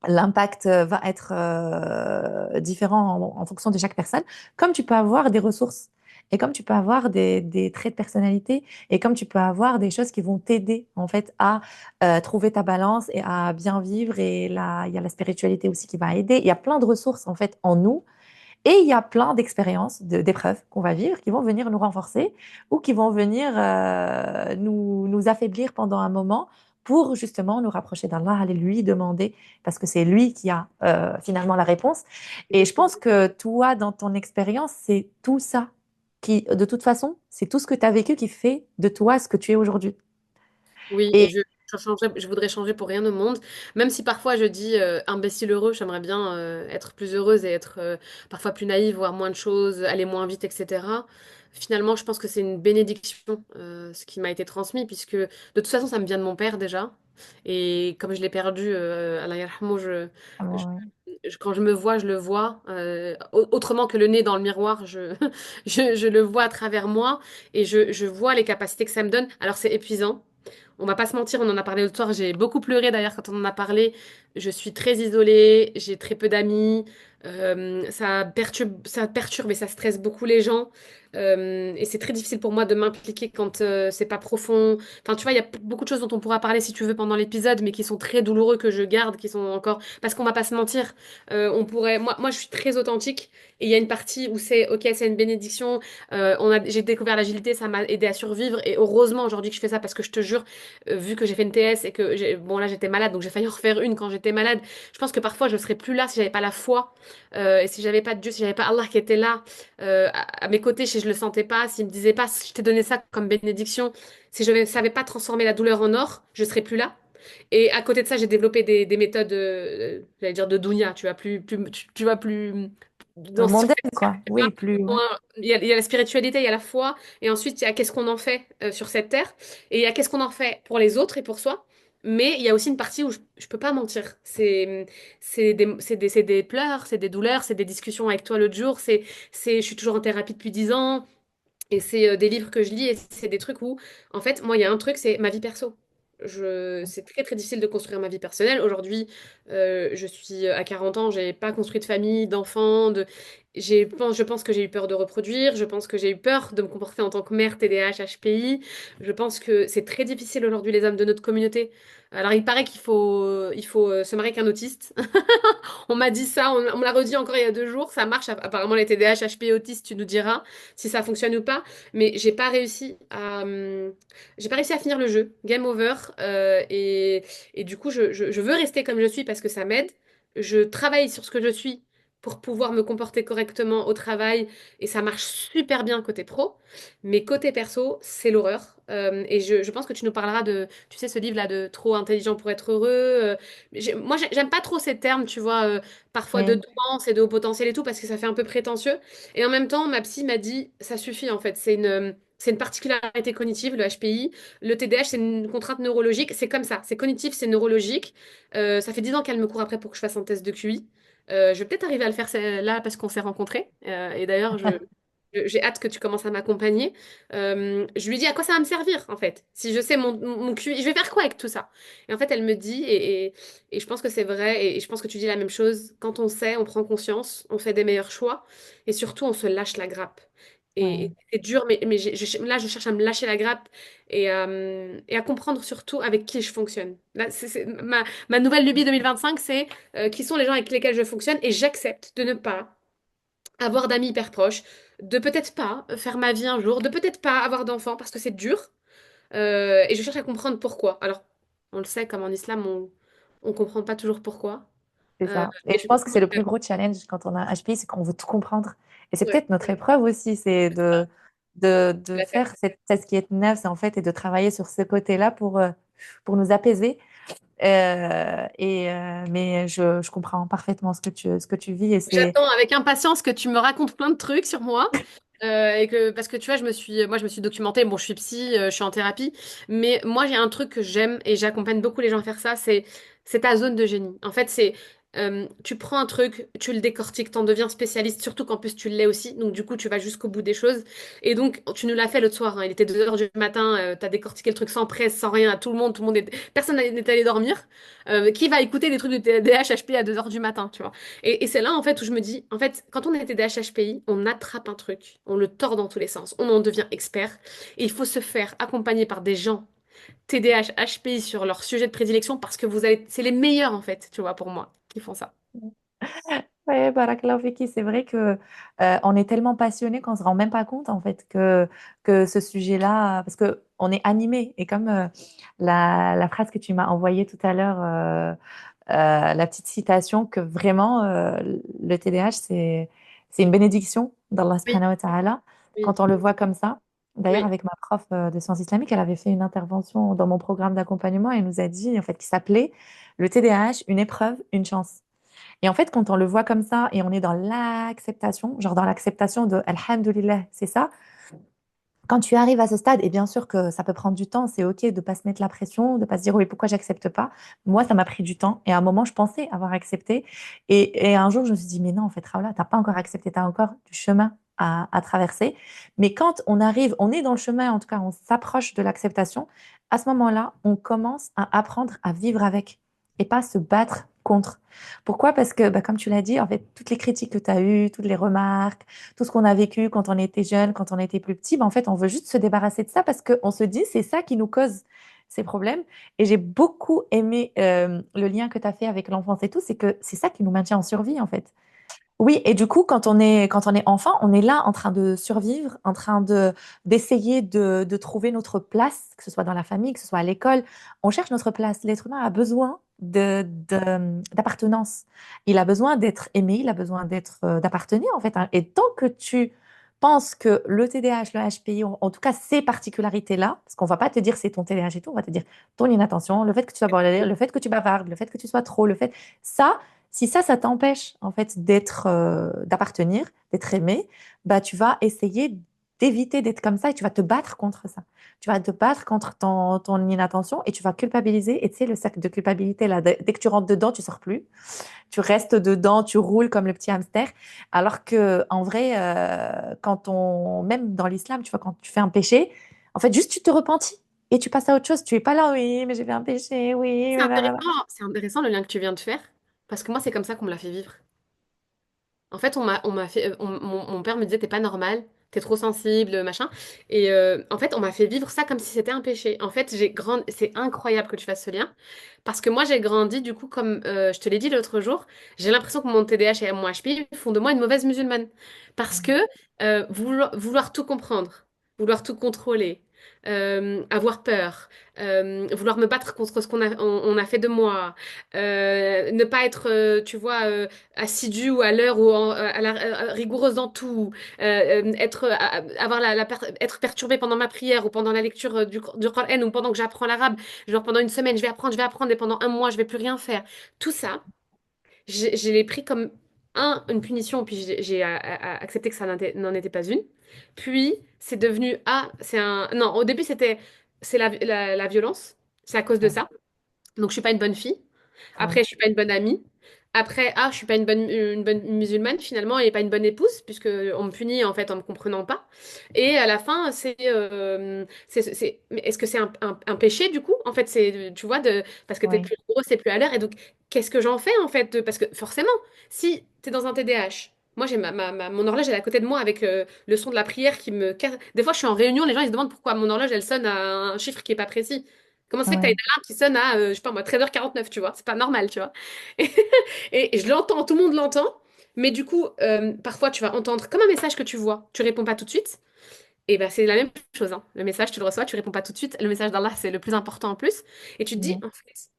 L'impact va être différent en fonction de chaque personne, comme tu peux avoir des ressources et comme tu peux avoir des traits de personnalité et comme tu peux avoir des choses qui vont t'aider en fait à trouver ta balance et à bien vivre. Et là, il y a la spiritualité aussi qui va aider. Il y a plein de ressources en fait en nous et il y a plein d'expériences, d'épreuves qu'on va vivre qui vont venir nous renforcer ou qui vont venir nous affaiblir pendant un moment pour justement nous rapprocher d'Allah, aller lui demander, parce que c'est lui qui a finalement la réponse. Et je pense que toi, dans ton expérience, c'est tout ça qui, de toute façon, c'est tout ce que tu as vécu qui fait de toi ce que tu es aujourd'hui. Oui, et Et je voudrais changer pour rien au monde. Même si parfois je dis imbécile heureux, j'aimerais bien être plus heureuse et être parfois plus naïve, voir moins de choses, aller moins vite, etc. Finalement, je pense que c'est une bénédiction ce qui m'a été transmis, puisque de toute façon, ça me vient de mon père déjà. Et comme je l'ai perdu, Allah yarhamou, ah bon, je- ouais. quand je me vois, je le vois. Autrement que le nez dans le miroir, je le vois à travers moi et je vois les capacités que ça me donne. Alors c'est épuisant. On va pas se mentir, on en a parlé l'autre soir, j'ai beaucoup pleuré d'ailleurs quand on en a parlé. Je suis très isolée, j'ai très peu d'amis, ça perturbe et ça stresse beaucoup les gens. Et c'est très difficile pour moi de m'impliquer quand c'est pas profond. Enfin, tu vois, il y a beaucoup de choses dont on pourra parler si tu veux pendant l'épisode, mais qui sont très douloureux que je garde, qui sont encore. Parce qu'on va pas se mentir, on pourrait. Moi, je suis très authentique et il y a une partie où c'est ok, c'est une bénédiction. J'ai découvert l'agilité, ça m'a aidé à survivre et heureusement aujourd'hui que je fais ça parce que je te jure vu que j'ai fait une TS et que bon là j'étais malade donc j'ai failli en refaire une quand j'étais malade. Je pense que parfois je serais plus là si j'avais pas la foi et si j'avais pas Dieu, si j'avais pas Allah qui était là à mes côtés, si je le sentais pas, s'il me disait pas je t'ai donné ça comme bénédiction, si je ne savais pas transformer la douleur en or, je serais plus là. Et à côté de ça, j'ai développé des méthodes, j'allais dire de Dounia, tu vois, plus sur Mondaine, cette quoi. terre-là. Oui, plus, ouais. Il y a la spiritualité, il y a la foi, et ensuite il y a qu'est-ce qu'on en fait sur cette terre, et il y a qu'est-ce qu'on en fait pour les autres et pour soi. Mais il y a aussi une partie où je peux pas mentir. C'est des pleurs, c'est des douleurs, c'est des discussions avec toi l'autre jour, je suis toujours en thérapie depuis 10 ans, et c'est des livres que je lis et c'est des trucs où, en fait, moi, il y a un truc, c'est ma vie perso. C'est très très difficile de construire ma vie personnelle. Aujourd'hui, je suis à 40 ans, j'ai pas construit de famille, d'enfants, je pense que j'ai eu peur de reproduire, je pense que j'ai eu peur de me comporter en tant que mère TDAH, HPI. Je pense que c'est très difficile aujourd'hui les hommes de notre communauté. Alors il paraît qu'il faut se marier avec un autiste. On m'a dit ça, on me l'a redit encore il y a 2 jours. Ça marche, apparemment les TDAH, HPI, autistes, tu nous diras si ça fonctionne ou pas. Mais j'ai pas réussi à finir le jeu. Game over. Et du coup, je veux rester comme je suis parce que ça m'aide. Je travaille sur ce que je suis pour pouvoir me comporter correctement au travail et ça marche super bien côté pro. Mais côté perso, c'est l'horreur. Et je pense que tu nous parleras de, tu sais, ce livre-là de Trop intelligent pour être heureux. Moi, j'aime pas trop ces termes, tu vois, parfois de Oui, douance et de haut potentiel et tout, parce que ça fait un peu prétentieux. Et en même temps, ma psy m'a dit, ça suffit en fait. C'est une particularité cognitive, le HPI. Le TDAH, c'est une contrainte neurologique. C'est comme ça. C'est cognitif, c'est neurologique. Ça fait 10 ans qu'elle me court après pour que je fasse un test de QI. Je vais peut-être arriver à le faire là parce qu'on s'est rencontrés. Et d'ailleurs, j'ai hâte que tu commences à m'accompagner. Je lui dis à quoi ça va me servir en fait. Si je sais mon QI, je vais faire quoi avec tout ça? Et en fait, elle me dit, et je pense que c'est vrai, et je pense que tu dis la même chose, quand on sait, on prend conscience, on fait des meilleurs choix, et surtout, on se lâche la grappe. Et ouais, c'est dur, mais là, je cherche à me lâcher la grappe et à comprendre surtout avec qui je fonctionne. Là, ma nouvelle lubie 2025, c'est qui sont les gens avec lesquels je fonctionne, et j'accepte de ne pas avoir d'amis hyper proches, de peut-être pas faire ma vie un jour, de peut-être pas avoir d'enfants, parce que c'est dur, et je cherche à comprendre pourquoi. Alors, on le sait, comme en islam, on comprend pas toujours pourquoi. c'est Euh, ça. Et mais je je pense que c'est le me plus gros challenge quand on a un HPI, c'est qu'on veut tout comprendre. Et c'est ouais, peut-être notre épreuve aussi, c'est tout de à fait. faire cette qui est neuf, c'est en fait, et de travailler sur ce côté-là pour nous apaiser. Mais je comprends parfaitement ce que tu vis et c'est J'attends avec impatience que tu me racontes plein de trucs sur moi. Parce que tu vois, moi, je me suis documentée. Bon, je suis psy, je suis en thérapie. Mais moi, j'ai un truc que j'aime et j'accompagne beaucoup les gens à faire ça. C'est ta zone de génie. En fait, Tu prends un truc, tu le décortiques, t'en deviens spécialiste, surtout qu'en plus tu l'es aussi, donc du coup tu vas jusqu'au bout des choses. Et donc tu nous l'as fait l'autre soir, hein. Il était 2 heures du matin, t'as décortiqué le truc sans presse, sans rien, à tout le monde personne n'est allé dormir. Qui va écouter des trucs de DHHPI à 2 heures du matin, tu vois? Et c'est là en fait où je me dis, en fait, quand on était DHHPI, on attrape un truc, on le tord dans tous les sens, on en devient expert, et il faut se faire accompagner par des gens TDAH, HPI sur leur sujet de prédilection parce que vous allez, c'est les meilleurs en fait, tu vois, pour moi, qui font ça. Ouais, barakallahu fiki, c'est vrai que on est tellement passionné qu'on se rend même pas compte en fait que ce sujet-là, parce que on est animé et comme la phrase que tu m'as envoyée tout à l'heure, la petite citation que vraiment le TDAH c'est une bénédiction d'Allah Oui, subhanahu wa ta'ala oui, quand on le voit comme ça. D'ailleurs, oui, avec ma prof de sciences islamiques, elle avait fait une intervention dans mon programme d'accompagnement et elle nous a dit en fait qui s'appelait le TDAH, une épreuve, une chance. Et en fait, quand on le voit comme ça et on est dans l'acceptation, genre dans l'acceptation de Alhamdulillah, c'est ça, quand tu arrives à ce stade, et bien sûr que ça peut prendre du temps, c'est OK de ne pas se mettre la pression, de ne pas se dire oui, pourquoi j'accepte pas. Moi, ça m'a pris du temps et à un moment, je pensais avoir accepté. Et un jour, je me suis dit, mais non, en fait, Raoula, tu n'as pas encore accepté, tu as encore du chemin à traverser. Mais quand on arrive, on est dans le chemin, en tout cas, on s'approche de l'acceptation, à ce moment-là, on commence à apprendre à vivre avec et pas se battre contre. Pourquoi? Parce que, bah, comme tu l'as dit, en fait, toutes les critiques que tu as eues, toutes les remarques, tout ce qu'on a vécu quand on était jeune, quand on était plus petit, ben en fait, on veut juste se débarrasser de ça parce qu'on se dit c'est ça qui nous cause ces problèmes. Et j'ai beaucoup aimé le lien que tu as fait avec l'enfance et tout, c'est que c'est ça qui nous maintient en survie en fait. Oui, et du coup, quand on est enfant, on est là en train de survivre, en train d'essayer de trouver notre place, que ce soit dans la famille, que ce soit à l'école. On cherche notre place. L'être humain a besoin d'appartenance. Il a besoin d'être aimé, il a besoin d'appartenir, en fait, hein. Et tant que tu penses que le TDAH, le HPI, en tout cas ces particularités-là, parce qu'on va pas te dire c'est ton TDAH et tout, on va te dire ton inattention, le fait que tu sois borderline, le fait que tu bavardes, le fait que tu sois trop, le fait, ça, si ça t'empêche en fait d'appartenir, d'être aimé, bah tu vas essayer d'éviter d'être comme ça et tu vas te battre contre ça. Tu vas te battre contre ton inattention et tu vas culpabiliser. Et tu sais, le cercle de culpabilité, là, dès que tu rentres dedans, tu sors plus. Tu restes dedans, tu roules comme le petit hamster. Alors que en vrai, même dans l'islam, tu vois, quand tu fais un péché, en fait, juste tu te repentis et tu passes à autre chose. Tu es pas là, oui, mais j'ai fait un péché, oui, blablabla. C'est intéressant le lien que tu viens de faire, parce que moi c'est comme ça qu'on me l'a fait vivre. En fait, on m'a fait, mon père me disait, t'es pas normal, t'es trop sensible, machin. Et en fait, on m'a fait vivre ça comme si c'était un péché. En fait, c'est incroyable que tu fasses ce lien. Parce que moi, j'ai grandi, du coup, comme je te l'ai dit l'autre jour, j'ai l'impression que mon TDAH et mon HPI font de moi une mauvaise musulmane. Parce que vouloir tout comprendre, vouloir tout contrôler, avoir peur, vouloir me battre contre ce on a fait de moi, ne pas être, tu vois, assidue ou à l'heure ou rigoureuse dans tout, être perturbée pendant ma prière ou pendant la lecture du Coran ou pendant que j'apprends l'arabe, genre pendant une semaine je vais apprendre et pendant un mois je vais plus rien faire. Tout ça, je l'ai pris comme une punition puis accepté que ça n'en était pas une. Puis c'est devenu non, au début c'est la violence, c'est à cause de Ouais, ça. Donc, je suis pas une bonne fille. ouais, Après, je suis pas une bonne amie. Après, je suis pas une bonne musulmane finalement et pas une bonne épouse puisque on me punit en fait en me comprenant pas. Et à la fin, mais est-ce que c'est un péché du coup? En fait, c'est, tu vois, parce que t'es ouais, plus gros, c'est plus à l'heure. Et donc, qu'est-ce que j'en fais en fait? Parce que forcément, si t'es dans un TDAH, moi j'ai mon horloge elle est à côté de moi avec le son de la prière qui me casse. Des fois, je suis en réunion, les gens ils se demandent pourquoi mon horloge elle sonne à un chiffre qui est pas précis. Comment ça fait que t'as une ouais, alarme qui sonne à, je sais pas moi, 13h49, tu vois? C'est pas normal, tu vois? Et, et je l'entends, tout le monde l'entend, mais du coup, parfois tu vas entendre comme un message que tu vois, tu réponds pas tout de suite, et ben c'est la même chose, hein. Le message, tu le reçois, tu réponds pas tout de suite, le message d'Allah, c'est le plus important en plus, et tu te dis, mhm, en fait,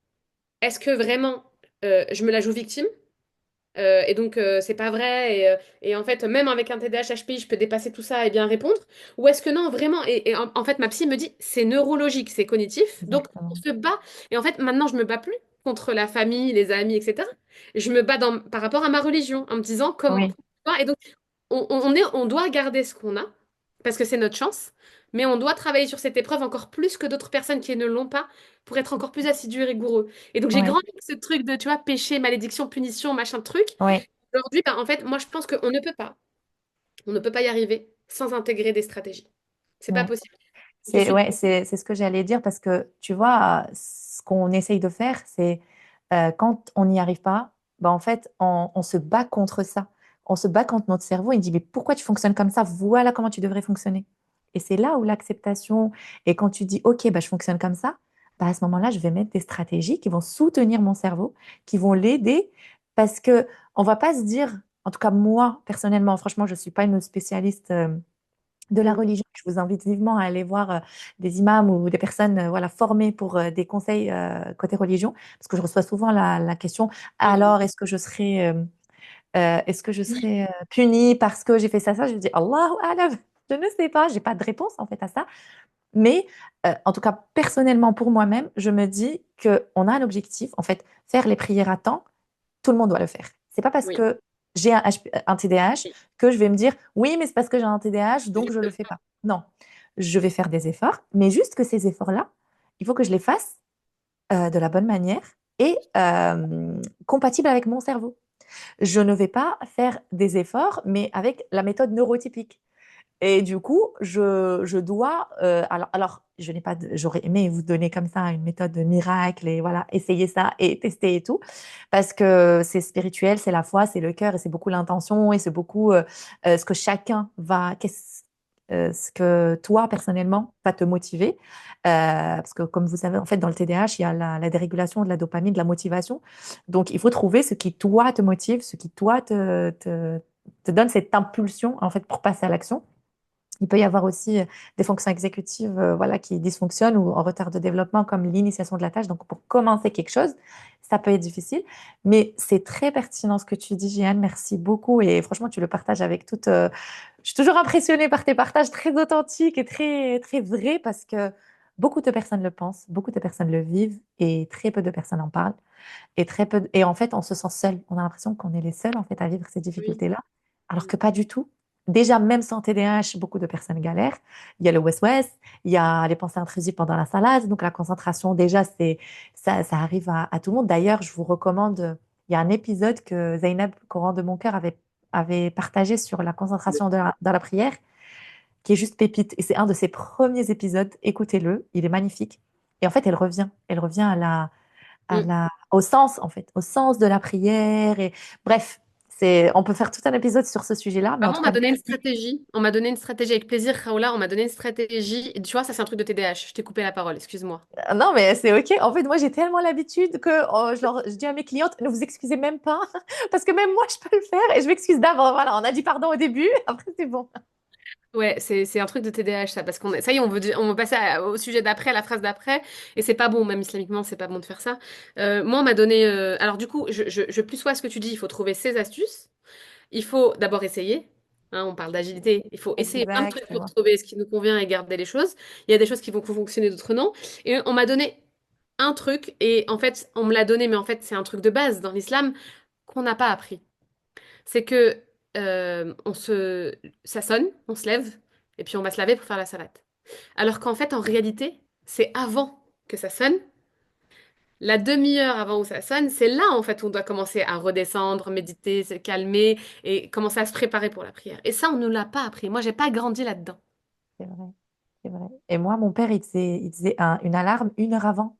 est-ce que vraiment je me la joue victime? Et donc, c'est pas vrai. Et en fait, même avec un TDAH HPI, je peux dépasser tout ça et bien répondre. Ou est-ce que non, vraiment? Et en fait, ma psy me dit, c'est neurologique, c'est cognitif. Donc, on exactement. se bat. Et en fait, maintenant, je me bats plus contre la famille, les amis, etc. Je me bats par rapport à ma religion, en me disant comment. Oui, Et donc, on doit garder ce qu'on a, parce que c'est notre chance. Mais on doit travailler sur cette épreuve encore plus que d'autres personnes qui ne l'ont pas pour être encore plus assidu et rigoureux. Et donc j'ai Oui, grandi avec ce truc de, tu vois, péché, malédiction, punition, machin de truc. oui, Aujourd'hui, bah, en fait, moi je pense qu'on ne peut pas. On ne peut pas y arriver sans intégrer des stratégies. C'est pas oui. possible. Je C'est suis... ouais, c'est ce que j'allais dire parce que tu vois, ce qu'on essaye de faire, c'est quand on n'y arrive pas, bah en fait, on se bat contre ça. On se bat contre notre cerveau. Il dit, mais pourquoi tu fonctionnes comme ça? Voilà comment tu devrais fonctionner. Et c'est là où l'acceptation, et quand tu dis, OK, bah, je fonctionne comme ça, bah, à ce moment-là, je vais mettre des stratégies qui vont soutenir mon cerveau, qui vont l'aider, parce que on va pas se dire, en tout cas moi, personnellement, franchement, je suis pas une spécialiste. De la Mm. religion. Je vous invite vivement à aller voir des imams ou des personnes voilà, formées pour des conseils côté religion, parce que je reçois souvent la question, Oui. alors est-ce que je serai punie parce que j'ai fait ça, ça? Je dis, Allahu alam, je ne sais pas, j'ai pas de réponse en fait à ça. Mais en tout cas, personnellement, pour moi-même, je me dis qu'on a un objectif, en fait, faire les prières à temps, tout le monde doit le faire. C'est pas parce Oui. que j'ai un TDAH Oui. que je vais me dire oui, mais c'est parce que j'ai un TDAH, donc je le Juste- fais pas. Non, je vais faire des efforts, mais juste que ces efforts-là, il faut que je les fasse de la bonne manière et compatible avec mon cerveau. Je ne vais pas faire des efforts, mais avec la méthode neurotypique. Et du coup, je dois. Alors, je n'ai pas. J'aurais aimé vous donner comme ça une méthode de miracle et voilà, essayer ça et tester et tout, parce que c'est spirituel, c'est la foi, c'est le cœur et c'est beaucoup l'intention et c'est beaucoup ce que chacun va. Ce que toi personnellement va te motiver, parce que comme vous savez, en fait, dans le TDAH, il y a la dérégulation de la dopamine, de la motivation. Donc, il faut trouver ce qui toi te motive, ce qui toi te donne cette impulsion en fait pour passer à l'action. Il peut y avoir aussi des fonctions exécutives voilà, qui dysfonctionnent ou en retard de développement, comme l'initiation de la tâche. Donc, pour commencer quelque chose, ça peut être difficile. Mais c'est très pertinent ce que tu dis, Jeanne. Merci beaucoup. Et franchement, tu le partages avec toute. Je suis toujours impressionnée par tes partages très authentiques et très, très vrais parce que beaucoup de personnes le pensent, beaucoup de personnes le vivent et très peu de personnes en parlent. Et en fait, on se sent seul. On a l'impression qu'on est les seuls en fait à vivre ces Oui. difficultés-là, alors que pas du tout. Déjà, même sans TDAH, beaucoup de personnes galèrent. Il y a le West-West, il y a les pensées intrusives pendant la salade. Donc, la concentration, déjà, ça arrive à tout le monde. D'ailleurs, je vous recommande, il y a un épisode que Zainab, Coran de mon cœur, avait partagé sur la concentration dans la prière, qui est juste pépite. Et c'est un de ses premiers épisodes. Écoutez-le, il est magnifique. Et en fait, elle revient Mm. au sens, en fait, au sens de la prière. Et bref, on peut faire tout un épisode sur ce sujet-là, mais Bah, en moi, tout on m'a cas, donné une merci. stratégie. On m'a donné une stratégie avec plaisir, Raoula. On m'a donné une stratégie. Et tu vois, ça, c'est un truc de TDAH. Je t'ai coupé la parole, excuse-moi. Non, mais c'est OK. En fait, moi, j'ai tellement l'habitude que je dis à mes clientes, ne vous excusez même pas, parce que même moi, je peux le faire et je m'excuse d'avant. Voilà, on a dit pardon au début, après, c'est bon. Ouais, c'est un truc de TDAH, ça. Parce ça y est, on veut passer au sujet d'après, à la phrase d'après. Et c'est pas bon, même islamiquement, c'est pas bon de faire ça. Moi, on m'a donné. Alors, du coup, je plus sois ce que tu dis. Il faut trouver ses astuces. Il faut d'abord essayer. Hein, on parle d'agilité. Il faut essayer plein de trucs pour Exactement. trouver ce qui nous convient et garder les choses. Il y a des choses qui vont fonctionner, d'autres non. Et on m'a donné un truc, et en fait, on me l'a donné, mais en fait, c'est un truc de base dans l'islam qu'on n'a pas appris. C'est que ça sonne, on se lève, et puis on va se laver pour faire la salade. Alors qu'en fait, en réalité, c'est avant que ça sonne. La demi-heure avant où ça sonne, c'est là en fait où on doit commencer à redescendre, méditer, se calmer et commencer à se préparer pour la prière. Et ça, on ne nous l'a pas appris. Moi, j'ai pas grandi là-dedans. C'est vrai, c'est vrai. Et moi, mon père, il faisait une alarme 1 heure avant.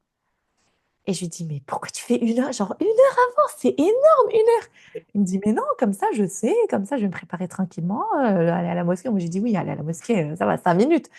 Et je lui dis, mais pourquoi tu fais 1 heure? Genre 1 heure avant, c'est énorme, 1 heure. Il me dit, mais non, comme ça, je sais, comme ça, je vais me préparer tranquillement, aller à la mosquée. Moi, j'ai dit, oui, aller à la mosquée, ça va, 5 minutes,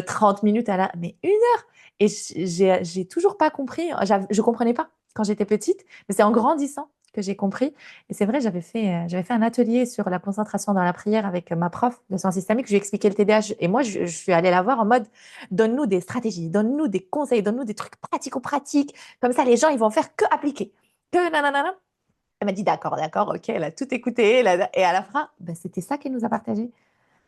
30 minutes mais 1 heure. Et j'ai toujours pas compris, je comprenais pas quand j'étais petite, mais c'est en grandissant que j'ai compris. Et c'est vrai, j'avais fait un atelier sur la concentration dans la prière avec ma prof de sciences islamiques. Je lui ai expliqué le TDAH. Et moi, je suis allée la voir en mode, donne-nous des stratégies, donne-nous des conseils, donne-nous des trucs pratico-pratiques comme ça, les gens, ils vont faire que appliquer. Que nanana. Elle m'a dit, d'accord, d'accord, ok, elle a tout écouté. Et à la fin, ben, c'était ça qu'elle nous a partagé.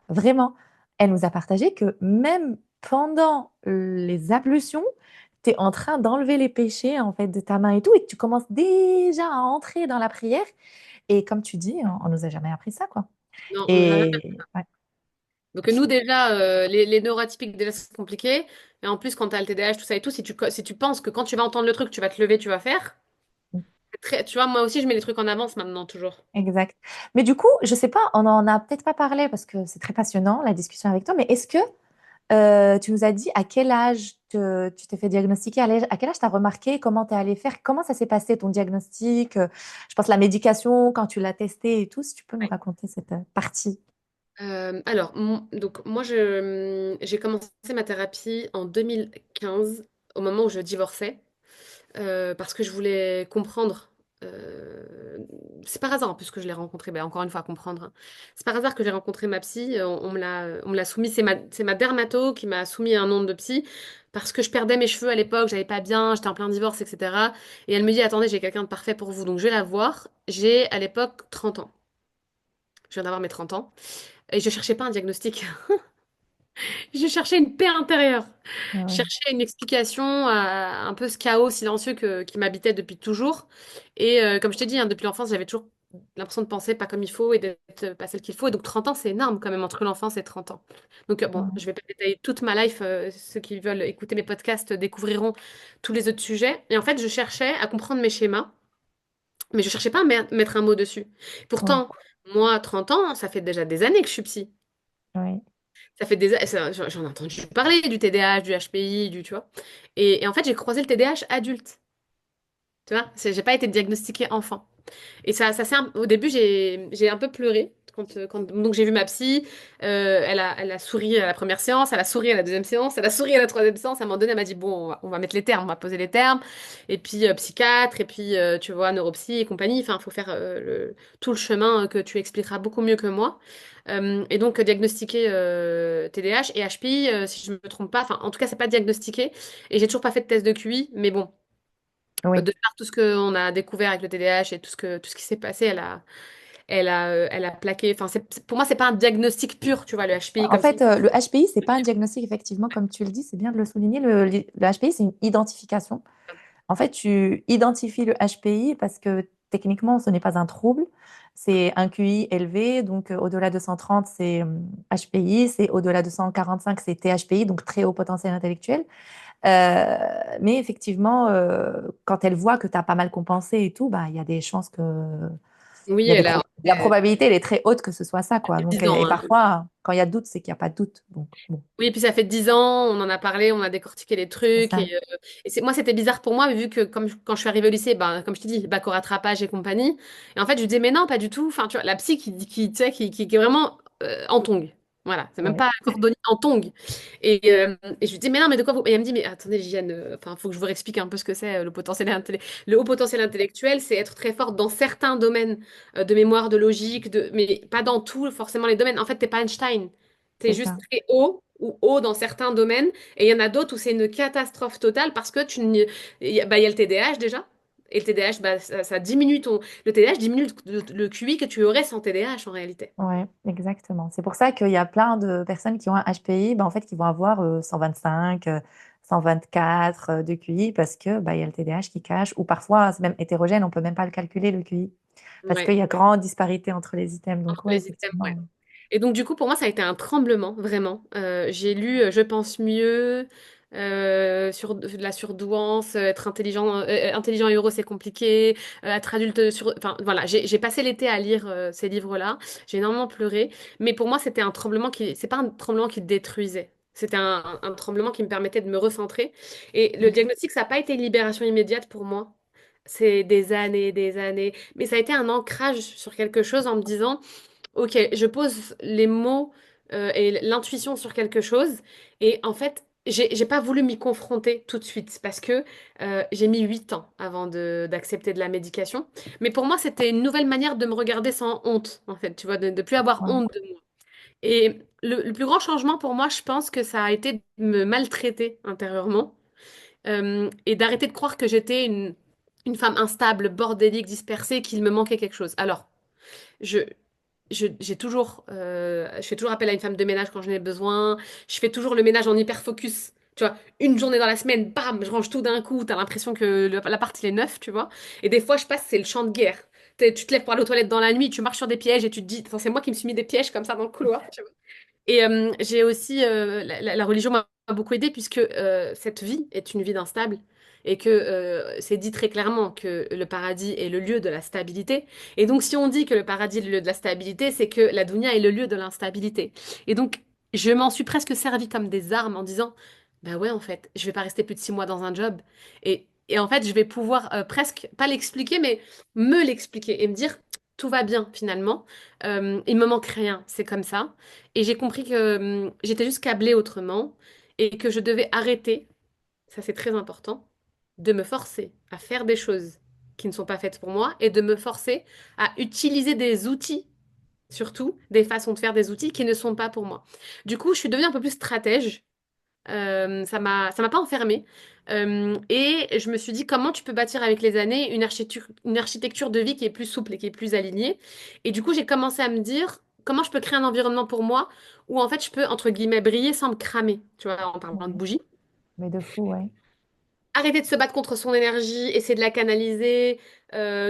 Vraiment. Elle nous a partagé que même pendant les ablutions, tu es en train d'enlever les péchés en fait de ta main et tout, et que tu commences déjà à entrer dans la prière. Et comme tu dis, on nous a jamais appris ça, quoi. Non, on nous a Et ouais. Donc nous déjà, les neuroatypiques, déjà c'est compliqué. Et en plus, quand tu as le TDAH, tout ça et tout, si tu penses que quand tu vas entendre le truc, tu vas te lever, tu vas faire, tu vois, moi aussi, je mets les trucs en avance maintenant, toujours. Exact. Mais du coup, je sais pas, on en a peut-être pas parlé parce que c'est très passionnant la discussion avec toi, mais est-ce que tu nous as dit à quel âge tu t'es fait diagnostiquer, à quel âge tu as remarqué, comment tu es allé faire, comment ça s'est passé ton diagnostic, je pense la médication, quand tu l'as testé et tout, si tu peux nous raconter cette partie. Alors, donc moi, j'ai commencé ma thérapie en 2015, au moment où je divorçais. Parce que je voulais comprendre. euh, c'est par hasard en plus que je l'ai rencontré. Ben, encore une fois, à comprendre, hein. C'est par hasard que j'ai rencontré ma psy. On me l'a soumis. C'est ma dermato qui m'a soumis un nom de psy parce que je perdais mes cheveux à l'époque, j'allais pas bien, j'étais en plein divorce, etc. Et elle me dit, attendez, j'ai quelqu'un de parfait pour vous, donc je vais la voir. J'ai à l'époque 30 ans. Je viens d'avoir mes 30 ans. Et je cherchais pas un diagnostic. Je cherchais une paix intérieure. Ah Je ouais. cherchais une explication à un peu ce chaos silencieux qui m'habitait depuis toujours. Et comme je t'ai dit, hein, depuis l'enfance, j'avais toujours l'impression de penser pas comme il faut et d'être pas celle qu'il faut. Et donc 30 ans, c'est énorme quand même entre l'enfance et 30 ans. Donc bon, Ouais. je vais pas détailler toute ma life. Ceux qui veulent écouter mes podcasts découvriront tous les autres sujets. Et en fait, je cherchais à comprendre mes schémas, mais je cherchais pas à mettre un mot dessus. Ouais. Pourtant, moi, 30 ans, ça fait déjà des années que je suis psy. Ouais. Ça fait j'en ai entendu parler du TDAH, du HPI, tu vois. Et en fait, j'ai croisé le TDAH adulte. Tu vois, j'ai pas été diagnostiquée enfant. Et au début, j'ai un peu pleuré donc j'ai vu ma psy. Elle a souri à la première séance, elle a souri à la deuxième séance, elle a souri à la troisième séance. À un moment donné, elle m'a dit, bon, on va mettre les termes, on va poser les termes. Et puis psychiatre, et puis tu vois, neuropsy et compagnie. Enfin, il faut faire tout le chemin que tu expliqueras beaucoup mieux que moi. Et donc, diagnostiquer TDAH et HPI, si je me trompe pas. Enfin, en tout cas, c'est pas diagnostiqué. Et j'ai toujours pas fait de test de QI, mais bon. Oui. De par tout ce qu'on a découvert avec le TDAH et tout ce qui s'est passé, elle a plaqué. Enfin, pour moi, c'est pas un diagnostic pur, tu vois, le HPI En comme fait, si. le HPI, c'est pas un diagnostic, effectivement, comme tu le dis, c'est bien de le souligner. Le HPI, c'est une identification. En fait, tu identifies le HPI parce que techniquement, ce n'est pas un trouble. C'est un QI élevé, donc au-delà de 130, c'est HPI, c'est au-delà de 145, c'est THPI, donc très haut potentiel intellectuel. Euh, mais effectivement, quand elle voit que tu as pas mal compensé et tout, bah, il y a des chances que Oui, il y a des elle a la probabilité, elle est très haute que ce soit ça, quoi. Donc, 10 ans, et hein. parfois, quand il y a doute, c'est qu'il n'y a pas de doute. Donc, bon, Oui, et puis ça fait 10 ans, on en a parlé, on a décortiqué les c'est trucs. ça. Et moi, c'était bizarre pour moi, vu que quand je suis arrivée au lycée, ben, comme je t'ai dit, bac au rattrapage et compagnie. Et en fait, je disais, mais non, pas du tout. Enfin, tu vois, la psy tu sais, qui est vraiment en tongs. Voilà, c'est même Ouais, pas cordonnier, en tongs. Et je lui dis, mais non, mais de quoi vous. Et elle me dit, mais attendez, Giane, enfin, faut que je vous explique un peu ce que c'est le haut potentiel intellectuel, c'est être très forte dans certains domaines de mémoire, de logique, mais pas dans tout, forcément, les domaines. En fait, t'es pas Einstein. T'es c'est juste ça. très haut ou haut dans certains domaines, et il y en a d'autres où c'est une catastrophe totale parce que il y a le TDAH déjà. Et le TDAH, bah, ça diminue le TDAH diminue le QI que tu aurais sans TDAH en réalité. Ouais, exactement. C'est pour ça qu'il y a plein de personnes qui ont un HPI, ben, en fait, qui vont avoir 125, 124 de QI parce que bah, il y a le TDAH qui cache, ou parfois c'est même hétérogène, on peut même pas le calculer, le QI, parce qu'il Ouais, y a grande disparité entre les items. Donc, entre ouais, les items, ouais. effectivement. Et donc, du coup, pour moi, ça a été un tremblement, vraiment. J'ai lu Je pense mieux, sur de la surdouance, être intelligent et heureux, c'est compliqué, être adulte sur. Enfin, voilà, j'ai passé l'été à lire ces livres-là. J'ai énormément pleuré. Mais pour moi, c'était un tremblement qui. C'est pas un tremblement qui détruisait. C'était un tremblement qui me permettait de me recentrer. Et le diagnostic, ça n'a pas été une libération immédiate pour moi. C'est des années, des années. Mais ça a été un ancrage sur quelque chose en me disant. Ok, je pose les mots et l'intuition sur quelque chose. Et en fait, j'ai pas voulu m'y confronter tout de suite parce que j'ai mis 8 ans avant d'accepter de la médication. Mais pour moi, c'était une nouvelle manière de me regarder sans honte, en fait, tu vois, de plus avoir Ouais, honte de moi. Et le plus grand changement pour moi, je pense que ça a été de me maltraiter intérieurement et d'arrêter de croire que j'étais une femme instable, bordélique, dispersée, qu'il me manquait quelque chose. Alors, je, je fais toujours appel à une femme de ménage quand j'en ai besoin. Je fais toujours le ménage en hyper focus. Tu vois, une journée dans la semaine, bam, je range tout d'un coup. T'as l'impression que l'appart il est neuf, tu vois. Et des fois, je passe, c'est le champ de guerre. Tu te lèves pour aller aux toilettes dans la nuit, tu marches sur des pièges et tu te dis, attends, c'est moi qui me suis mis des pièges comme ça dans le couloir, tu vois. Et j'ai aussi la religion m'a beaucoup aidée puisque cette vie est une vie d'instable et que c'est dit très clairement que le paradis est le lieu de la stabilité. Et donc si on dit que le paradis est le lieu de la stabilité, c'est que la dunya est le lieu de l'instabilité. Et donc je m'en suis presque servi comme des armes en disant, bah ouais en fait, je vais pas rester plus de 6 mois dans un job et en fait je vais pouvoir presque pas l'expliquer mais me l'expliquer et me dire tout va bien finalement. Il me manque rien, c'est comme ça. Et j'ai compris que j'étais juste câblée autrement et que je devais arrêter, ça c'est très important, de me forcer à faire des choses qui ne sont pas faites pour moi et de me forcer à utiliser des outils, surtout des façons de faire des outils qui ne sont pas pour moi. Du coup, je suis devenue un peu plus stratège. Ça m'a pas enfermée. Et je me suis dit comment tu peux bâtir avec les années une architecture de vie qui est plus souple et qui est plus alignée. Et du coup, j'ai commencé à me dire comment je peux créer un environnement pour moi où en fait je peux, entre guillemets, briller sans me cramer, tu vois, en parlant de Ouais. bougie. Mais de fou, ouais. Arrêter de se battre contre son énergie, essayer de la canaliser,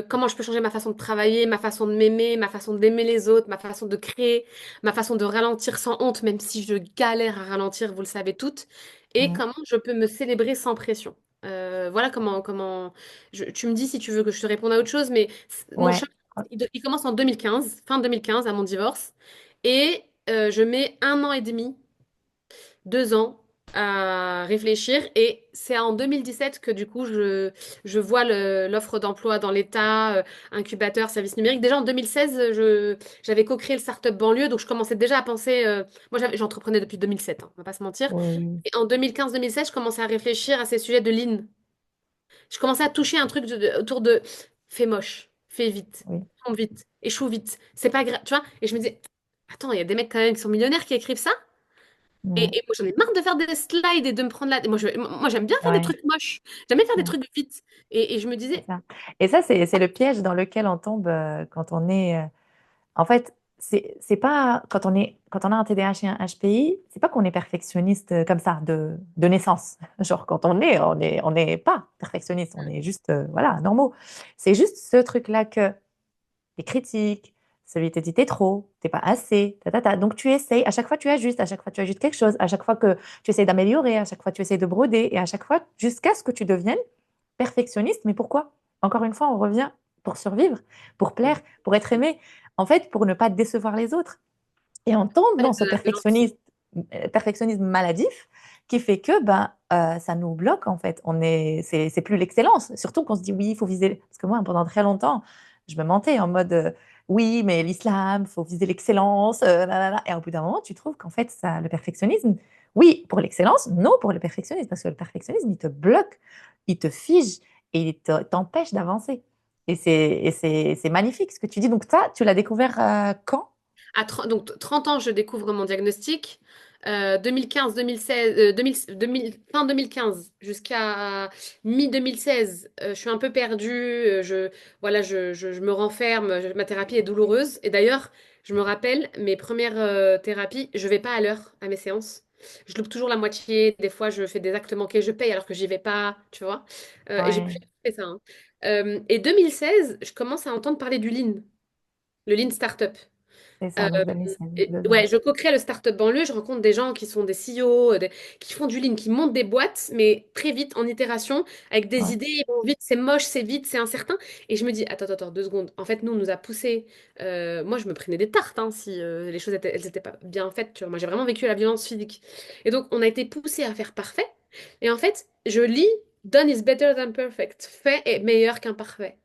comment je peux changer ma façon de travailler, ma façon de m'aimer, ma façon d'aimer les autres, ma façon de créer, ma façon de ralentir sans honte, même si je galère à ralentir, vous le savez toutes, et Mm. comment je peux me célébrer sans pression. Voilà tu me dis si tu veux que je te réponde à autre chose, mais mon Ouais. chemin, il commence en 2015, fin 2015, à mon divorce, et je mets 1 an et demi 2 ans à réfléchir. Et c'est en 2017 que du coup, je vois l'offre d'emploi dans l'État, incubateur, service numérique. Déjà en 2016, j'avais co-créé le Startup Banlieue, donc je commençais déjà à penser... moi, j'entreprenais depuis 2007, hein, on va pas se mentir. Oui, oui, Et en 2015-2016, je commençais à réfléchir à ces sujets de lean. Je commençais à toucher un truc autour de fais moche, fais vite, oui. tombe vite, échoue vite. C'est pas grave, tu vois. Et je me disais, attends, il y a des mecs quand même qui sont millionnaires qui écrivent ça. Mm. Et moi, j'en ai marre de faire des slides et de me prendre la... Moi, j'aime bien faire des Ouais. trucs moches. J'aime bien faire des Ouais. trucs vite. Et je me C'est disais, ça. Et ça, c'est le piège dans lequel on tombe quand on est. En fait, c'est pas quand on a un TDAH et un HPI, c'est pas qu'on est perfectionniste comme ça de naissance. Genre quand on n'est pas perfectionniste, on est juste voilà normaux. C'est juste ce truc-là que les critiques, celui qui te dit t'es trop, t'es pas assez, Donc tu essayes, à chaque fois tu ajustes, à chaque fois tu ajustes quelque chose, à chaque fois que tu essayes d'améliorer, à chaque fois tu essayes de broder, et à chaque fois jusqu'à ce que tu deviennes perfectionniste. Mais pourquoi? Encore une fois, on revient pour survivre, pour plaire, pour être aimé, en fait, pour ne pas décevoir les autres. Et on tombe dans ce de l'anti. perfectionnisme maladif qui fait que ben, ça nous bloque en fait. C'est plus l'excellence. Surtout qu'on se dit oui, il faut viser. Parce que moi, pendant très longtemps, je me mentais en mode oui, mais l'islam, il faut viser l'excellence. Nanana. Et au bout d'un moment, tu trouves qu'en fait, ça, le perfectionnisme, oui, pour l'excellence, non pour le perfectionnisme. Parce que le perfectionnisme, il te bloque, il te fige et t'empêche d'avancer. C'est magnifique ce que tu dis. Donc, ça, tu l'as découvert quand? Donc 30 ans, je découvre mon diagnostic. 2015, 2016, fin 2015 jusqu'à mi-2016, je suis un peu perdue. Voilà, je me renferme. Ma thérapie est douloureuse. Et d'ailleurs, je me rappelle, mes premières thérapies, je vais pas à l'heure à mes séances. Je loupe toujours la moitié. Des fois, je fais des actes manqués, je paye alors que j'y vais pas, tu vois. Et j'ai plus Ouais, fait ça, hein. Et 2016, je commence à entendre parler du Lean, le Lean Startup. c'est ça. Euh, Donc, 2016, ouais, 2 ans. je co-crée le Startup Banlieue. Je rencontre des gens qui sont des CEO, qui font du lean, qui montent des boîtes, mais très vite, en itération, avec des Ouais, idées. Ils vont vite, c'est moche, c'est vite, c'est incertain. Et je me dis, attends, 2 secondes. En fait, nous, on nous a poussé. Moi, je me prenais des tartes hein, si les choses elles étaient pas bien faites. Tu vois. Moi, j'ai vraiment vécu la violence physique. Et donc, on a été poussé à faire parfait. Et en fait, je lis Done is better than perfect. Fait est meilleur qu'imparfait.